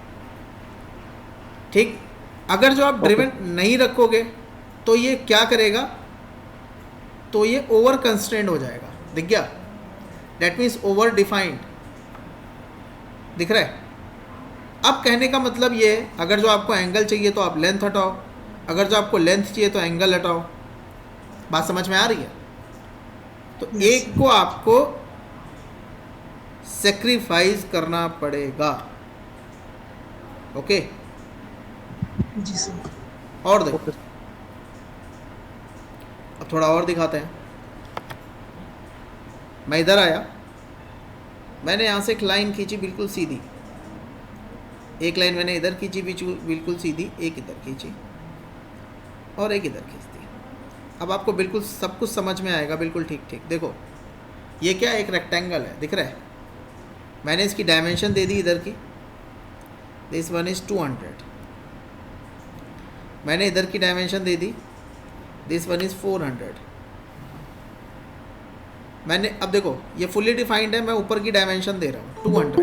ठीक? अगर जो आप ड्रिवन नहीं रखोगे तो ये क्या करेगा, तो ये ओवर कंस्ट्रेंड हो जाएगा। दिख गया? That means over defined. दिख रहा है? अब कहने का मतलब ये है, अगर जो आपको एंगल चाहिए तो आप लेंथ हटाओ, अगर जो आपको लेंथ चाहिए तो एंगल हटाओ। बात समझ में आ रही है? तो एक को आपको सेक्रीफाइस करना पड़ेगा। ओके? जी सर। और देखो, अब थोड़ा और दिखाते हैं। मैं इधर आया, मैंने यहाँ से एक लाइन खींची बिल्कुल सीधी, एक लाइन मैंने इधर खींची बिल्कुल सीधी, एक इधर खींची और एक इधर खींच दी। अब आपको बिल्कुल सब कुछ समझ में आएगा, बिल्कुल ठीक ठीक। देखो ये क्या, एक रेक्टेंगल है, दिख रहा है? मैंने इसकी डायमेंशन दे दी इधर की, दिस वन इज़ 200। मैंने इधर की dimension they the, this one is 400। मैंने, अब देखो ये फुल्ली डिफाइंड है, मैं ऊपर की डायमेंशन दे रहा हूँ 200।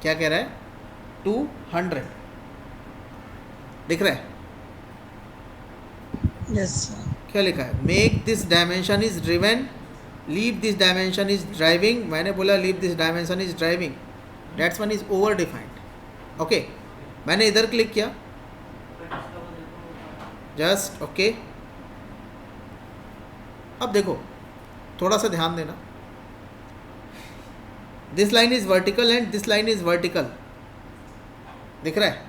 क्या कह रहा है, 200। दिख रहा है? Yes sir. क्या लिखा है, make this dimension is driven, leave this dimension is driving. मैंने बोला leave this dimension is driving, that's one is over defined. Okay, मैंने इधर क्लिक किया, जस्ट ओके। अब देखो थोड़ा सा ध्यान देना, this line is vertical and this line is vertical. दिख रहा है?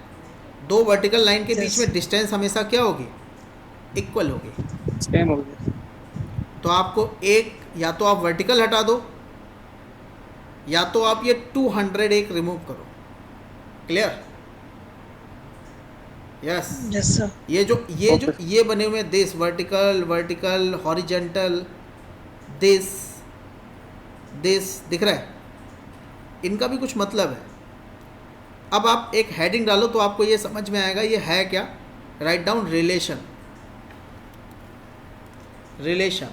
दो वर्टिकल लाइन के बीच में डिस्टेंस हमेशा क्या होगी, इक्वल होगी, सेम होगी। तो आपको एक, या तो आप वर्टिकल हटा दो या तो आप ये 200 एक रिमूव करो। क्लियर? Yes yes sir. ये बने हुए this vertical, vertical, horizontal, this दिख रहा है? इनका भी कुछ मतलब है। अब आप एक हेडिंग डालो तो आपको ये समझ में आएगा ये है क्या। Write down relation. Relation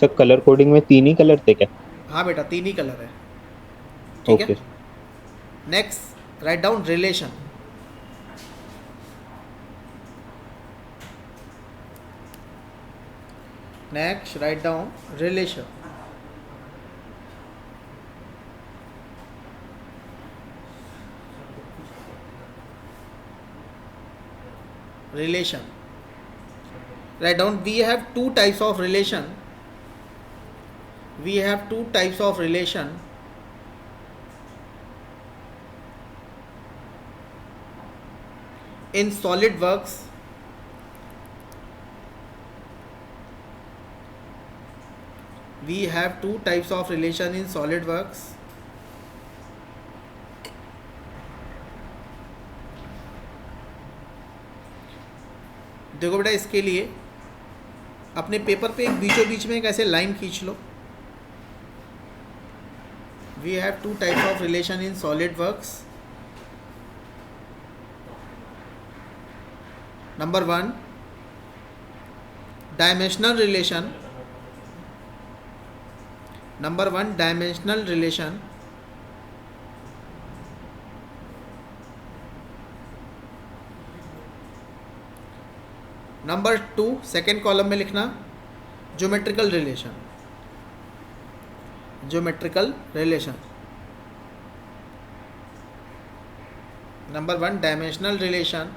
sir colour coding में 3 ही कलर थे क्या? हाँ बेटा 3 ही कलर है, ठीक है। Next write down relation. Next write down relation. relation. Write down we have two types of relation. We have two types of relation. In SolidWorks. We have two types of relation in SolidWorks. देखो बेटा इसके लिए अपने paper पे एक बीचों बीच में एक ऐसे लाइन खींच लो। We have two types of relation in SolidWorks. Number 1 dimensional relation. Number 1 dimensional relation. Number 2 second column में लिखना geometrical relation. Geometrical relation. Number 1 dimensional relation.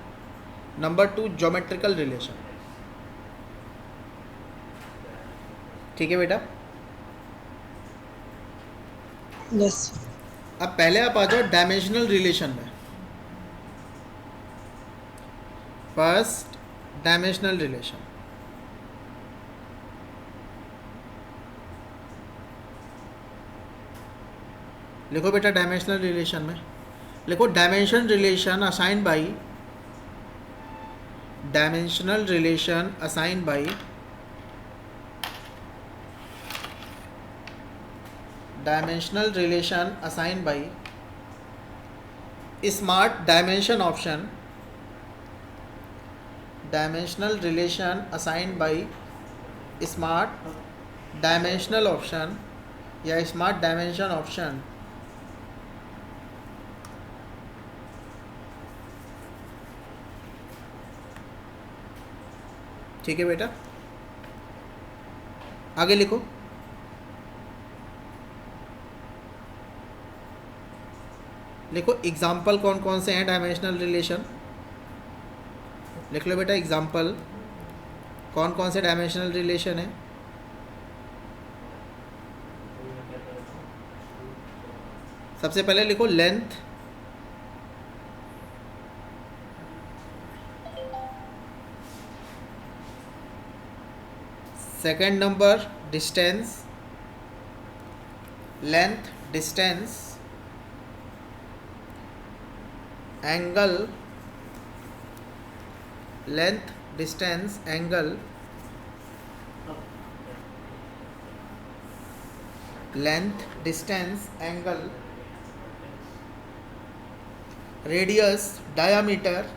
Number 2 geometrical relation. ठीक है बेटा। यस। अब पहले आप आ जाओ डायमेंशनल रिलेशन में। First dimensional relation. लिखो बेटा डायमेंशनल रिलेशन में लिखो dimension relation assign by. Dimensional relation assign by dimensional relation assign by smart dimension option. Dimensional relation assigned by smart dimensional option या स्मार्ट डायमेंशन ऑप्शन. ठीक है बेटा, आगे लिखो. लिखो एग्जाम्पल कौन कौन से हैं डायमेंशनल रिलेशन. लिख लो बेटा एग्जाम्पल कौन कौन से डायमेंशनल रिलेशन है. सबसे पहले लिखो length. Second number distance. Length distance angle. Length distance angle. Length distance angle. Radius diameter.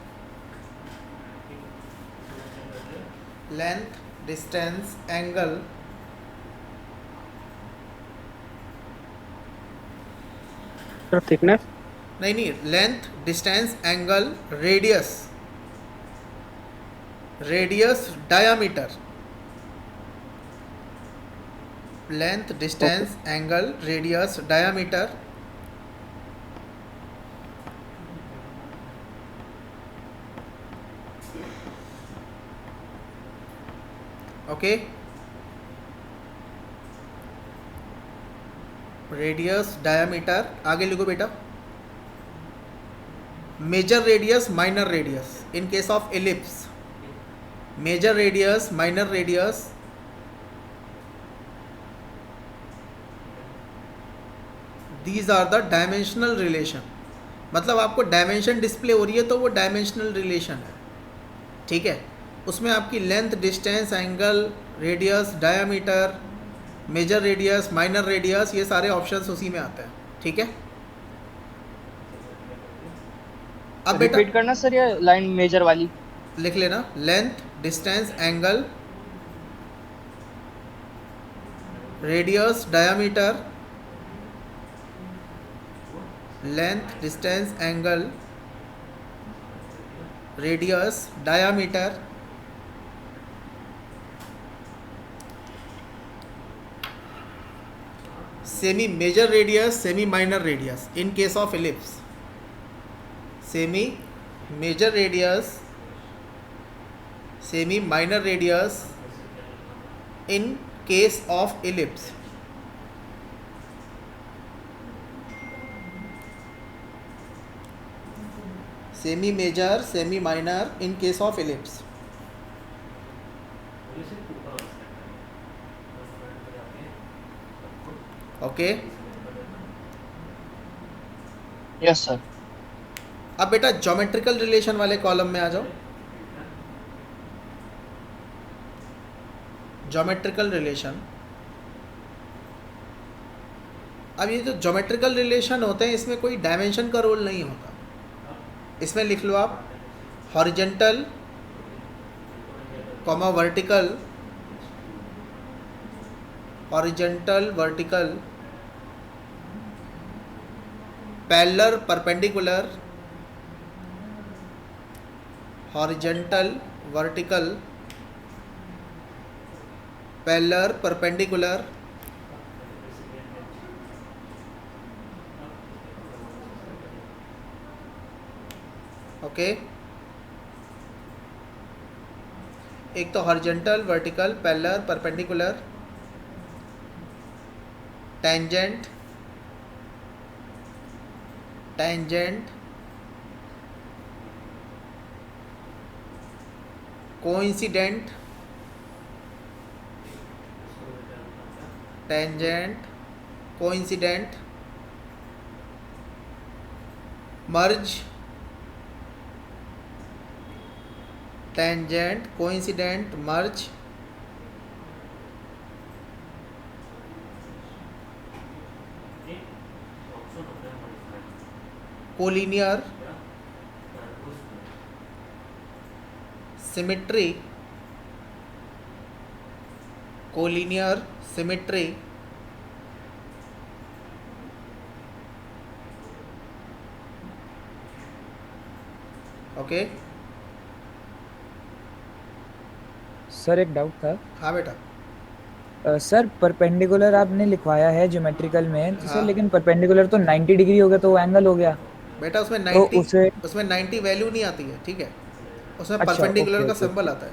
Length distance angle. Thickness नहीं length distance angle radius. Radius diameter. Length distance angle radius diameter. Okay. Radius diameter. आगे लिखो बेटा major radius minor radius in case of ellipse. Major radius minor radius. These are the dimensional relation. मतलब आपको dimension display हो रही है तो वो डायमेंशनल रिलेशन है. ठीक है, उसमें आपकी length distance angle radius, diameter, major radius, minor radius, ये सारे ऑप्शंस उसी में आते हैं, ठीक है। अब बेटा रिपीट करना सर ये लाइन मेजर वाली। लिख लेना, length, distance, angle, radius, diameter, length, distance, angle, radius, diameter, semi major radius, semi minor radius in case of ellipse, semi major radius, semi minor radius in case of ellipse. Semi major, semi minor in case of ellipse. Okay, yes sir. अब बेटा geometrical relation वाले column में आ जाओ। Geometrical relation, अब ये जो geometrical relation होते हैं इसमें कोई डायमेंशन का रोल नहीं होता। इसमें लिख लो आप horizontal comma vertical, horizontal, vertical, parallel, perpendicular, horizontal, vertical, parallel, perpendicular, okay. एक तो horizontal, vertical, parallel, perpendicular, tangent, tangent, coincident, tangent, coincident, merge, tangent, coincident, merge, collinear, symmetry, collinear, symmetry, okay. Sir एक doubt था। हाँ बेटा। Sir perpendicular आपने लिखवाया है geometrical में, हाँ। सर लेकिन परपेंडिकुलर तो 90 डिग्री हो गया तो वो एंगल हो गया। बेटा उसमें तो 90 उसमें 90 वैल्यू नहीं आती है, ठीक है। उसमें अच्छा, परपेंडिकुलर ओके, का ओके। सिंबल आता है,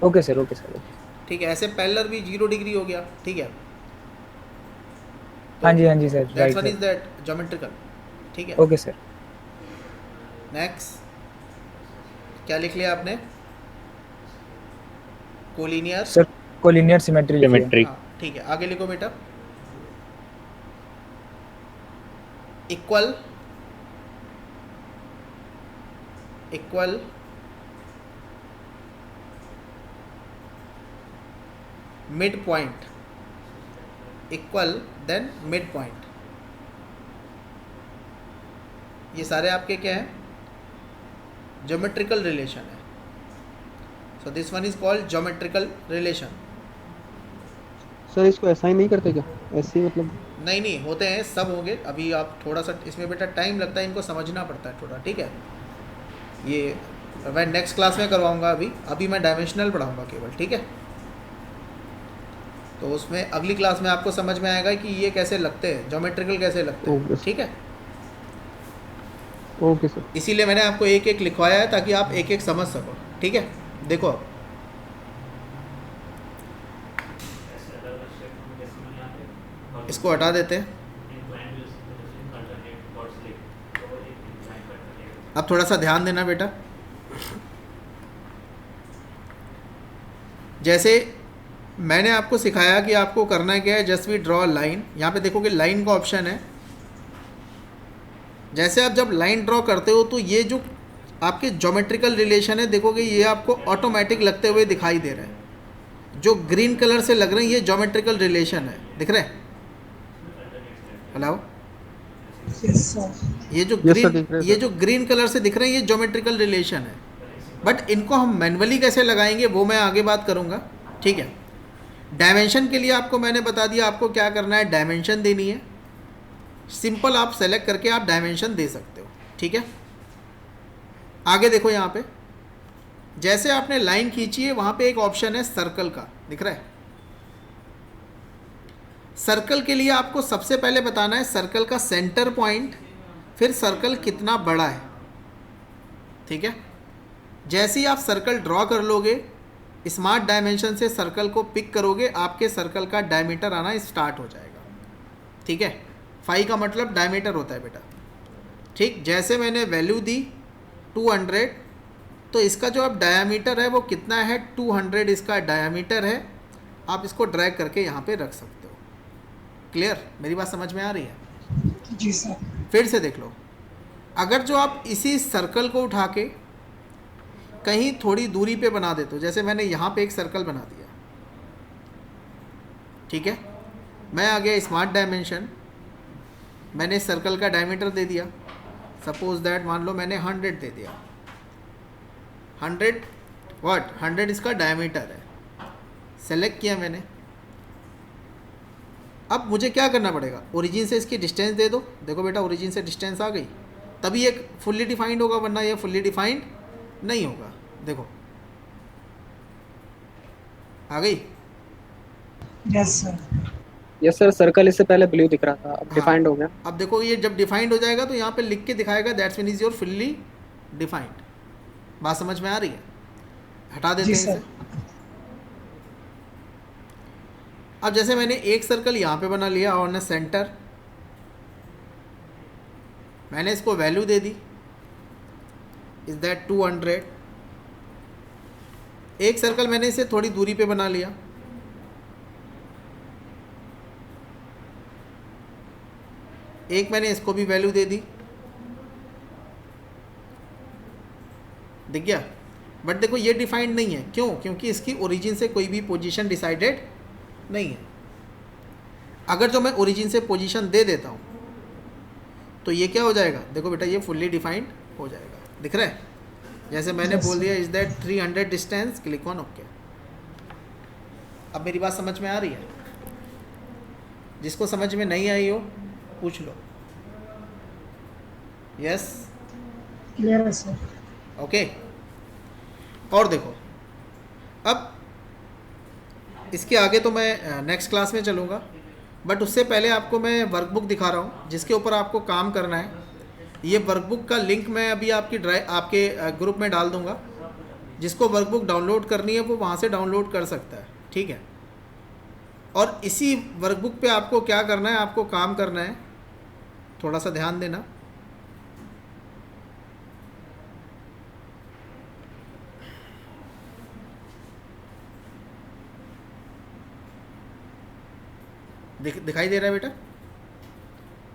ओके सर, ओके सर। ठीक है। ऐसे पैरेलल भी 0 डिग्री हो गया, ठीक है। हाँ जी, हाँ जी sir, that's right one is sir. That geometrical, ठीक है। Okay sir. नेक्स्ट क्या लिख लिया आपने? कोलिनियर, सर कोलिनियर सिमेट्री लिखिए। सिमेट्रिक, हाँ, ठीक है। आगे लिखो बेटा। Equal, equal, mid point, equal then mid point. ये सारे आपके क्या हैं? ज्योमेट्रिकल रिलेशन है। So this one is called geometrical relation. Sir इसको ऐसा ही नहीं करते क्या, ऐसे ही मतलब? नहीं नहीं, होते हैं, सब होंगे। अभी आप थोड़ा सा इसमें बेटा टाइम लगता है, इनको समझना पड़ता है थोड़ा, ठीक है। ये मैं नेक्स्ट क्लास में करवाऊंगा। अभी मैं डायमेंशनल पढ़ाऊंगा केवल, ठीक है। तो उसमें अगली क्लास में आपको समझ में आएगा कि ये कैसे लगते हैं, ज्योमेट्रिकल कैसे लगते हैं, ठीक है। Okay sir. इसीलिए मैंने आपको एक एक लिखवाया है ताकि आप एक एक समझ सको, ठीक है। देखो अब इसको हटा देते हैं। अब थोड़ा सा ध्यान देना बेटा। जैसे मैंने आपको सिखाया कि आपको करना क्या है, जस्ट वी ड्रॉ लाइन। यहाँ पे देखोगे लाइन का ऑप्शन है। जैसे आप जब लाइन ड्रॉ करते हो तो ये जो आपके ज्योमेट्रिकल रिलेशन है, देखोगे ये आपको ऑटोमेटिक लगते हुए दिखाई दे रहे हैं। जो ग्रीन कलर से लग रहे हैं ये ज्योमेट्रिकल रिलेशन है, दिख रहे हैं? हेलो, ये जो ग्रीन कलर से दिख रहे हैं ये ज्योमेट्रिकल रिलेशन है, बट इनको हम मैन्युअली कैसे लगाएंगे वो मैं आगे बात करूंगा, ठीक है। डायमेंशन के लिए आपको मैंने बता दिया आपको क्या करना है, डायमेंशन देनी है। सिंपल आप सेलेक्ट करके आप डायमेंशन दे सकते हो, ठीक है। आगे देखो यहाँ पे जैसे आपने लाइन खींची है वहाँ पे एक ऑप्शन है सर्कल का, दिख रहा है? सर्कल के लिए आपको सबसे पहले बताना है सर्कल का सेंटर पॉइंट, फिर सर्कल कितना बड़ा है, ठीक है। जैसे ही आप सर्कल ड्रॉ कर लोगे, स्मार्ट डायमेंशन से सर्कल को पिक करोगे, आपके सर्कल का डायमीटर आना स्टार्ट हो जाएगा, ठीक है। फाई का मतलब डायमीटर होता है बेटा, ठीक। जैसे मैंने वैल्यू दी 200, तो इसका जो अब डायमीटर है वो कितना है, 200 इसका डायमीटर है। आप इसको ड्रैग करके यहाँ पे रख सकते हो। क्लियर? मेरी बात समझ में आ रही है? जी सर। फिर से देख लो, अगर जो आप इसी सर्कल को उठा के कहीं थोड़ी दूरी पे बना देते हो, जैसे मैंने यहाँ पे एक सर्कल बना दिया, ठीक है। मैं आ गया स्मार्ट डायमेंशन, मैंने इस सर्कल का डायमीटर दे दिया, सपोज दैट मान लो मैंने 100 दे दिया। 100 इसका डायमीटर है, सेलेक्ट किया मैंने। अब मुझे क्या करना पड़ेगा, ओरिजिन से इसकी डिस्टेंस दे दो। देखो बेटा ओरिजिन से डिस्टेंस आ गई, तभी एक फुल्ली डिफाइंड होगा, वरना ये फुल्ली डिफाइंड नहीं होगा। देखो आ गई? Yes sir. Yes sir, circle इससे पहले ब्लू दिख रहा था, अब डिफाइंड हो गया। अब देखो ये जब डिफाइंड हो जाएगा तो यहाँ पे लिख के दिखाएगा that's mean is your fully defined. बात समझ में आ रही है? हटा देते हैं इसे। अब जैसे मैंने एक सर्कल यहाँ पे बना लिया और सेंटर, मैंने इसको value they the, is that 200। एक सर्कल मैंने इसे थोड़ी दूरी पे बना लिया, एक मैंने इसको भी वैल्यू दे दी, दिख गया। बट देखो ये डिफाइंड नहीं है, क्यों? क्योंकि इसकी ओरिजिन से कोई भी पोजीशन डिसाइडेड नहीं है। अगर जो मैं ओरिजिन से पोजीशन दे देता हूँ तो ये क्या हो जाएगा, देखो बेटा ये फुल्ली डिफाइंड हो जाएगा, दिख रहा है? जैसे मैंने बोल दिया is that 300 distance, click on okay. अब मेरी बात समझ में आ रही है? जिसको समझ में नहीं आई हो पूछ लो। यस, क्लियर है सर। ओके। और देखो अब इसके आगे तो मैं नेक्स्ट क्लास में चलूँगा, बट उससे पहले आपको मैं वर्कबुक दिखा रहा हूँ जिसके ऊपर आपको काम करना है। ये वर्कबुक का लिंक मैं अभी आपके ग्रुप में डाल दूँगा। जिसको वर्कबुक डाउनलोड करनी है वो वहाँ से डाउनलोड कर सकता है, ठीक है। और इसी वर्कबुक पे आपको क्या करना है, आपको काम करना है, थोड़ा सा ध्यान देना। दिखाई दे रहा है बेटा?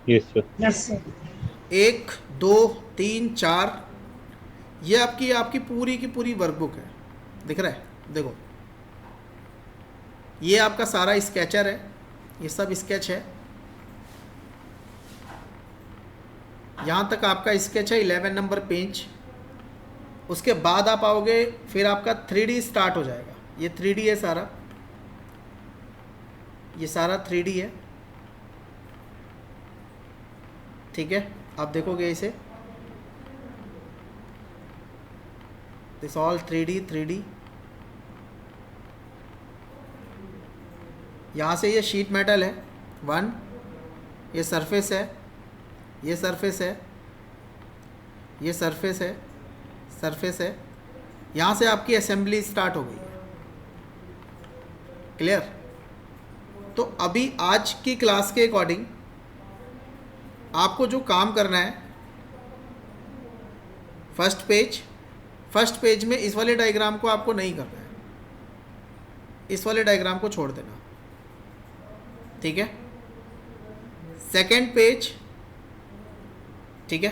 Yes sir. Yes sir. 1 2 3 4 ये आपकी पूरी की पूरी वर्कबुक है, दिख रहा है? देखो ये आपका सारा स्केचर है, ये सब स्केच है। यहाँ तक आपका स्केच है 11 नंबर पेज। उसके बाद आप आओगे, फिर आपका 3D स्टार्ट हो जाएगा। ये 3D है सारा, ये सारा 3D है, ठीक है। आप देखोगे इसे, दिस ऑल 3D। यहाँ से ये शीट मेटल है 1, ये सरफेस है, ये सरफेस है, ये सरफेस है, सरफेस है। यहाँ से आपकी असेंबली स्टार्ट हो गई है। क्लियर? तो अभी आज की क्लास के अकॉर्डिंग आपको जो काम करना है, फर्स्ट पेज में इस वाले डायग्राम को आपको नहीं करना है, इस वाले डायग्राम को छोड़ देना, ठीक है। सेकंड पेज, ठीक है।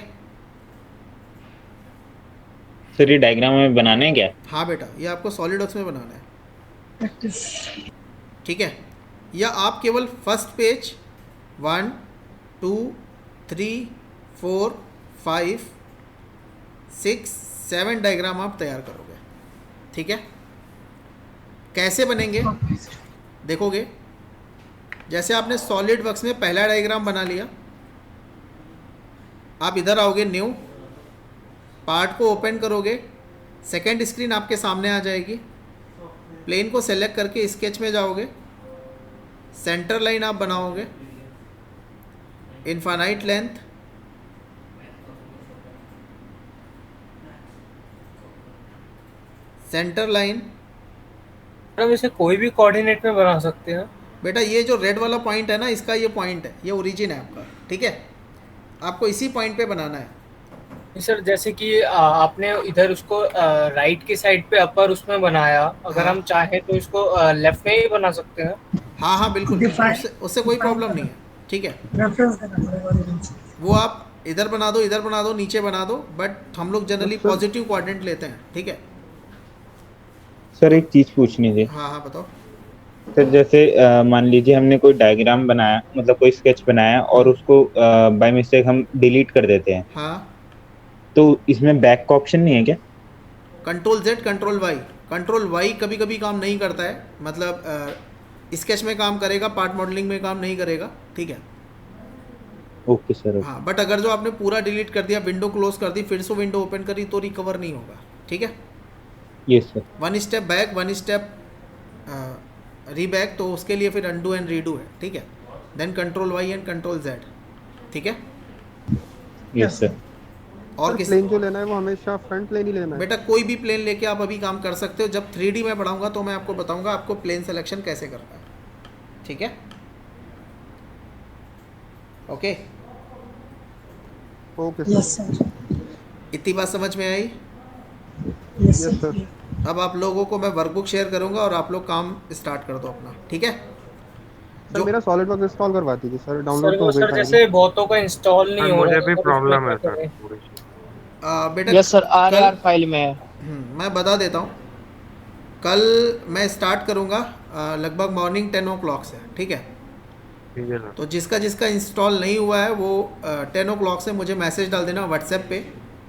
सर ये डायग्राम हमें बनाना है क्या? हाँ बेटा, ये आपको सॉलिडवर्क्स में बनाना है। प्रैक्टिस। ठीक है, या आप केवल फर्स्ट पेज 1 2 3 4 5 6 7 डायग्राम आप तैयार करोगे। ठीक है, कैसे बनेंगे देखोगे। जैसे आपने सॉलिड वर्क्स में पहला डायग्राम बना लिया, आप इधर आओगे, न्यू पार्ट को ओपन करोगे, सेकेंड स्क्रीन आपके सामने आ जाएगी। प्लेन को सेलेक्ट करके स्केच में जाओगे, सेंटर लाइन आप बनाओगे, इनफाइनाइट लेंथ, सेंटर लाइन। हम इसे कोई भी कोऑर्डिनेट में बना सकते हैं बेटा ये जो रेड वाला पॉइंट है ना, इसका ये पॉइंट है, ये ओरिजिन है आपका। ठीक है, आपको इसी पॉइंट पे बनाना है। सर। जैसे कि आपने इधर उसको राइट की साइड पे अपर उसमें बनाया, अगर हम चाहें तो इसको लेफ्ट में ही बना सकते हैं। हाँ हाँ बिल्कुल, उससे कोई प्रॉब्लम नहीं है। ठीक है, रेफरेंस देना पड़ेगा। वो आप इधर बना दो, इधर बना दो, नीचे बना दो, बट हम लोग जनरली पॉजिटिव कोऑर्डिनेट लेते हैं। ठीक है सर, एक चीज पूछनी थी। हाँ हाँ बताओ। सर जैसे मान लीजिए हमने कोई डायग्राम बनाया, मतलब कोई स्केच बनाया और उसको बाय मिस्टेक हम डिलीट कर देते हैं, हाँ, तो इसमें बैक का ऑप्शन नहीं है क्या? कंट्रोल Z कंट्रोल वाई कभी कभी काम नहीं करता है, मतलब स्केच में काम करेगा, पार्ट मॉडलिंग में काम नहीं करेगा। ठीक है, ओके सर। हाँ, बट अगर जो आपने पूरा डिलीट कर दिया, विंडो क्लोज कर दी, फिर से विंडो ओपन करी, तो रिकवर नहीं होगा। ठीक है, yes sir. 1 step back, 1 step रीबैक, तो उसके लिए फिर अनडू एंड रीडू है। ठीक है, then control Y and control Z। ठीक है, यस सर। और किस प्लेन जो लेना है वो हमेशा फ्रंट प्लेन ही लेना है? बेटा कोई भी प्लेन लेके आप अभी काम कर सकते हो। जब 3D में पढ़ाऊंगा तो मैं आपको बताऊंगा आपको प्लेन सिलेक्शन कैसे करना है। ठीक है, ओके ओके यस सर। इतनी बात समझ में आई? Yes yes sir. सर। अब आप लोगों को मैं वर्कबुक शेयर करूंगा और आप लोग काम स्टार्ट कर दो अपना। ठीक है, सर मेरा सॉलिड वर्क इंस्टॉल करवा दीजिए सर, डाउनलोड तो हो सर गई जैसे बहुतों का इंस्टॉल नहीं हो रहा मुझे है, भी तो प्रॉब्लम है उसमें क्या सर करें? थोड़ी सी। बेटा यस सर, RAR फाइल में है। मैं बता देता हूँ। कल मैं स्टार्ट करूँगा लगभग मॉर्निंग 10 o'clock से। ठीक है, ठीक है सर। तो जिसका जिसका इंस्टॉल नहीं हुआ है वो 10 o'clock से मुझे मैसेज डाल देना व्हाट्सएप पे।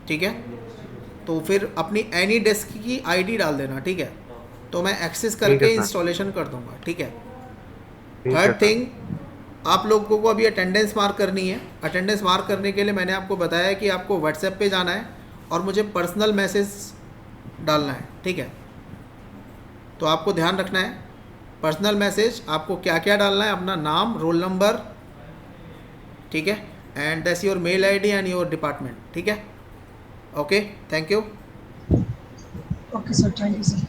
ठीक है, तो फिर अपनी एनी डेस्क की ID डाल देना। ठीक है, तो मैं एक्सेस करके सर। इंस्टॉलेशन कर दूंगा। ठीक है, ठीक है थर्ड सर। थिंग, आप लोगों को अभी अटेंडेंस मार्क करनी है। अटेंडेंस मार्क करने के लिए मैंने आपको बताया कि आपको व्हाट्सएप पे जाना है और मुझे पर्सनल मैसेज डालना है। ठीक है, तो आपको ध्यान रखना है पर्सनल मैसेज आपको क्या क्या डालना है, अपना नाम, रोल नंबर, ठीक है, and that's your mail ID and your department. ठीक है, okay, thank you. Okay sir, thank you sir.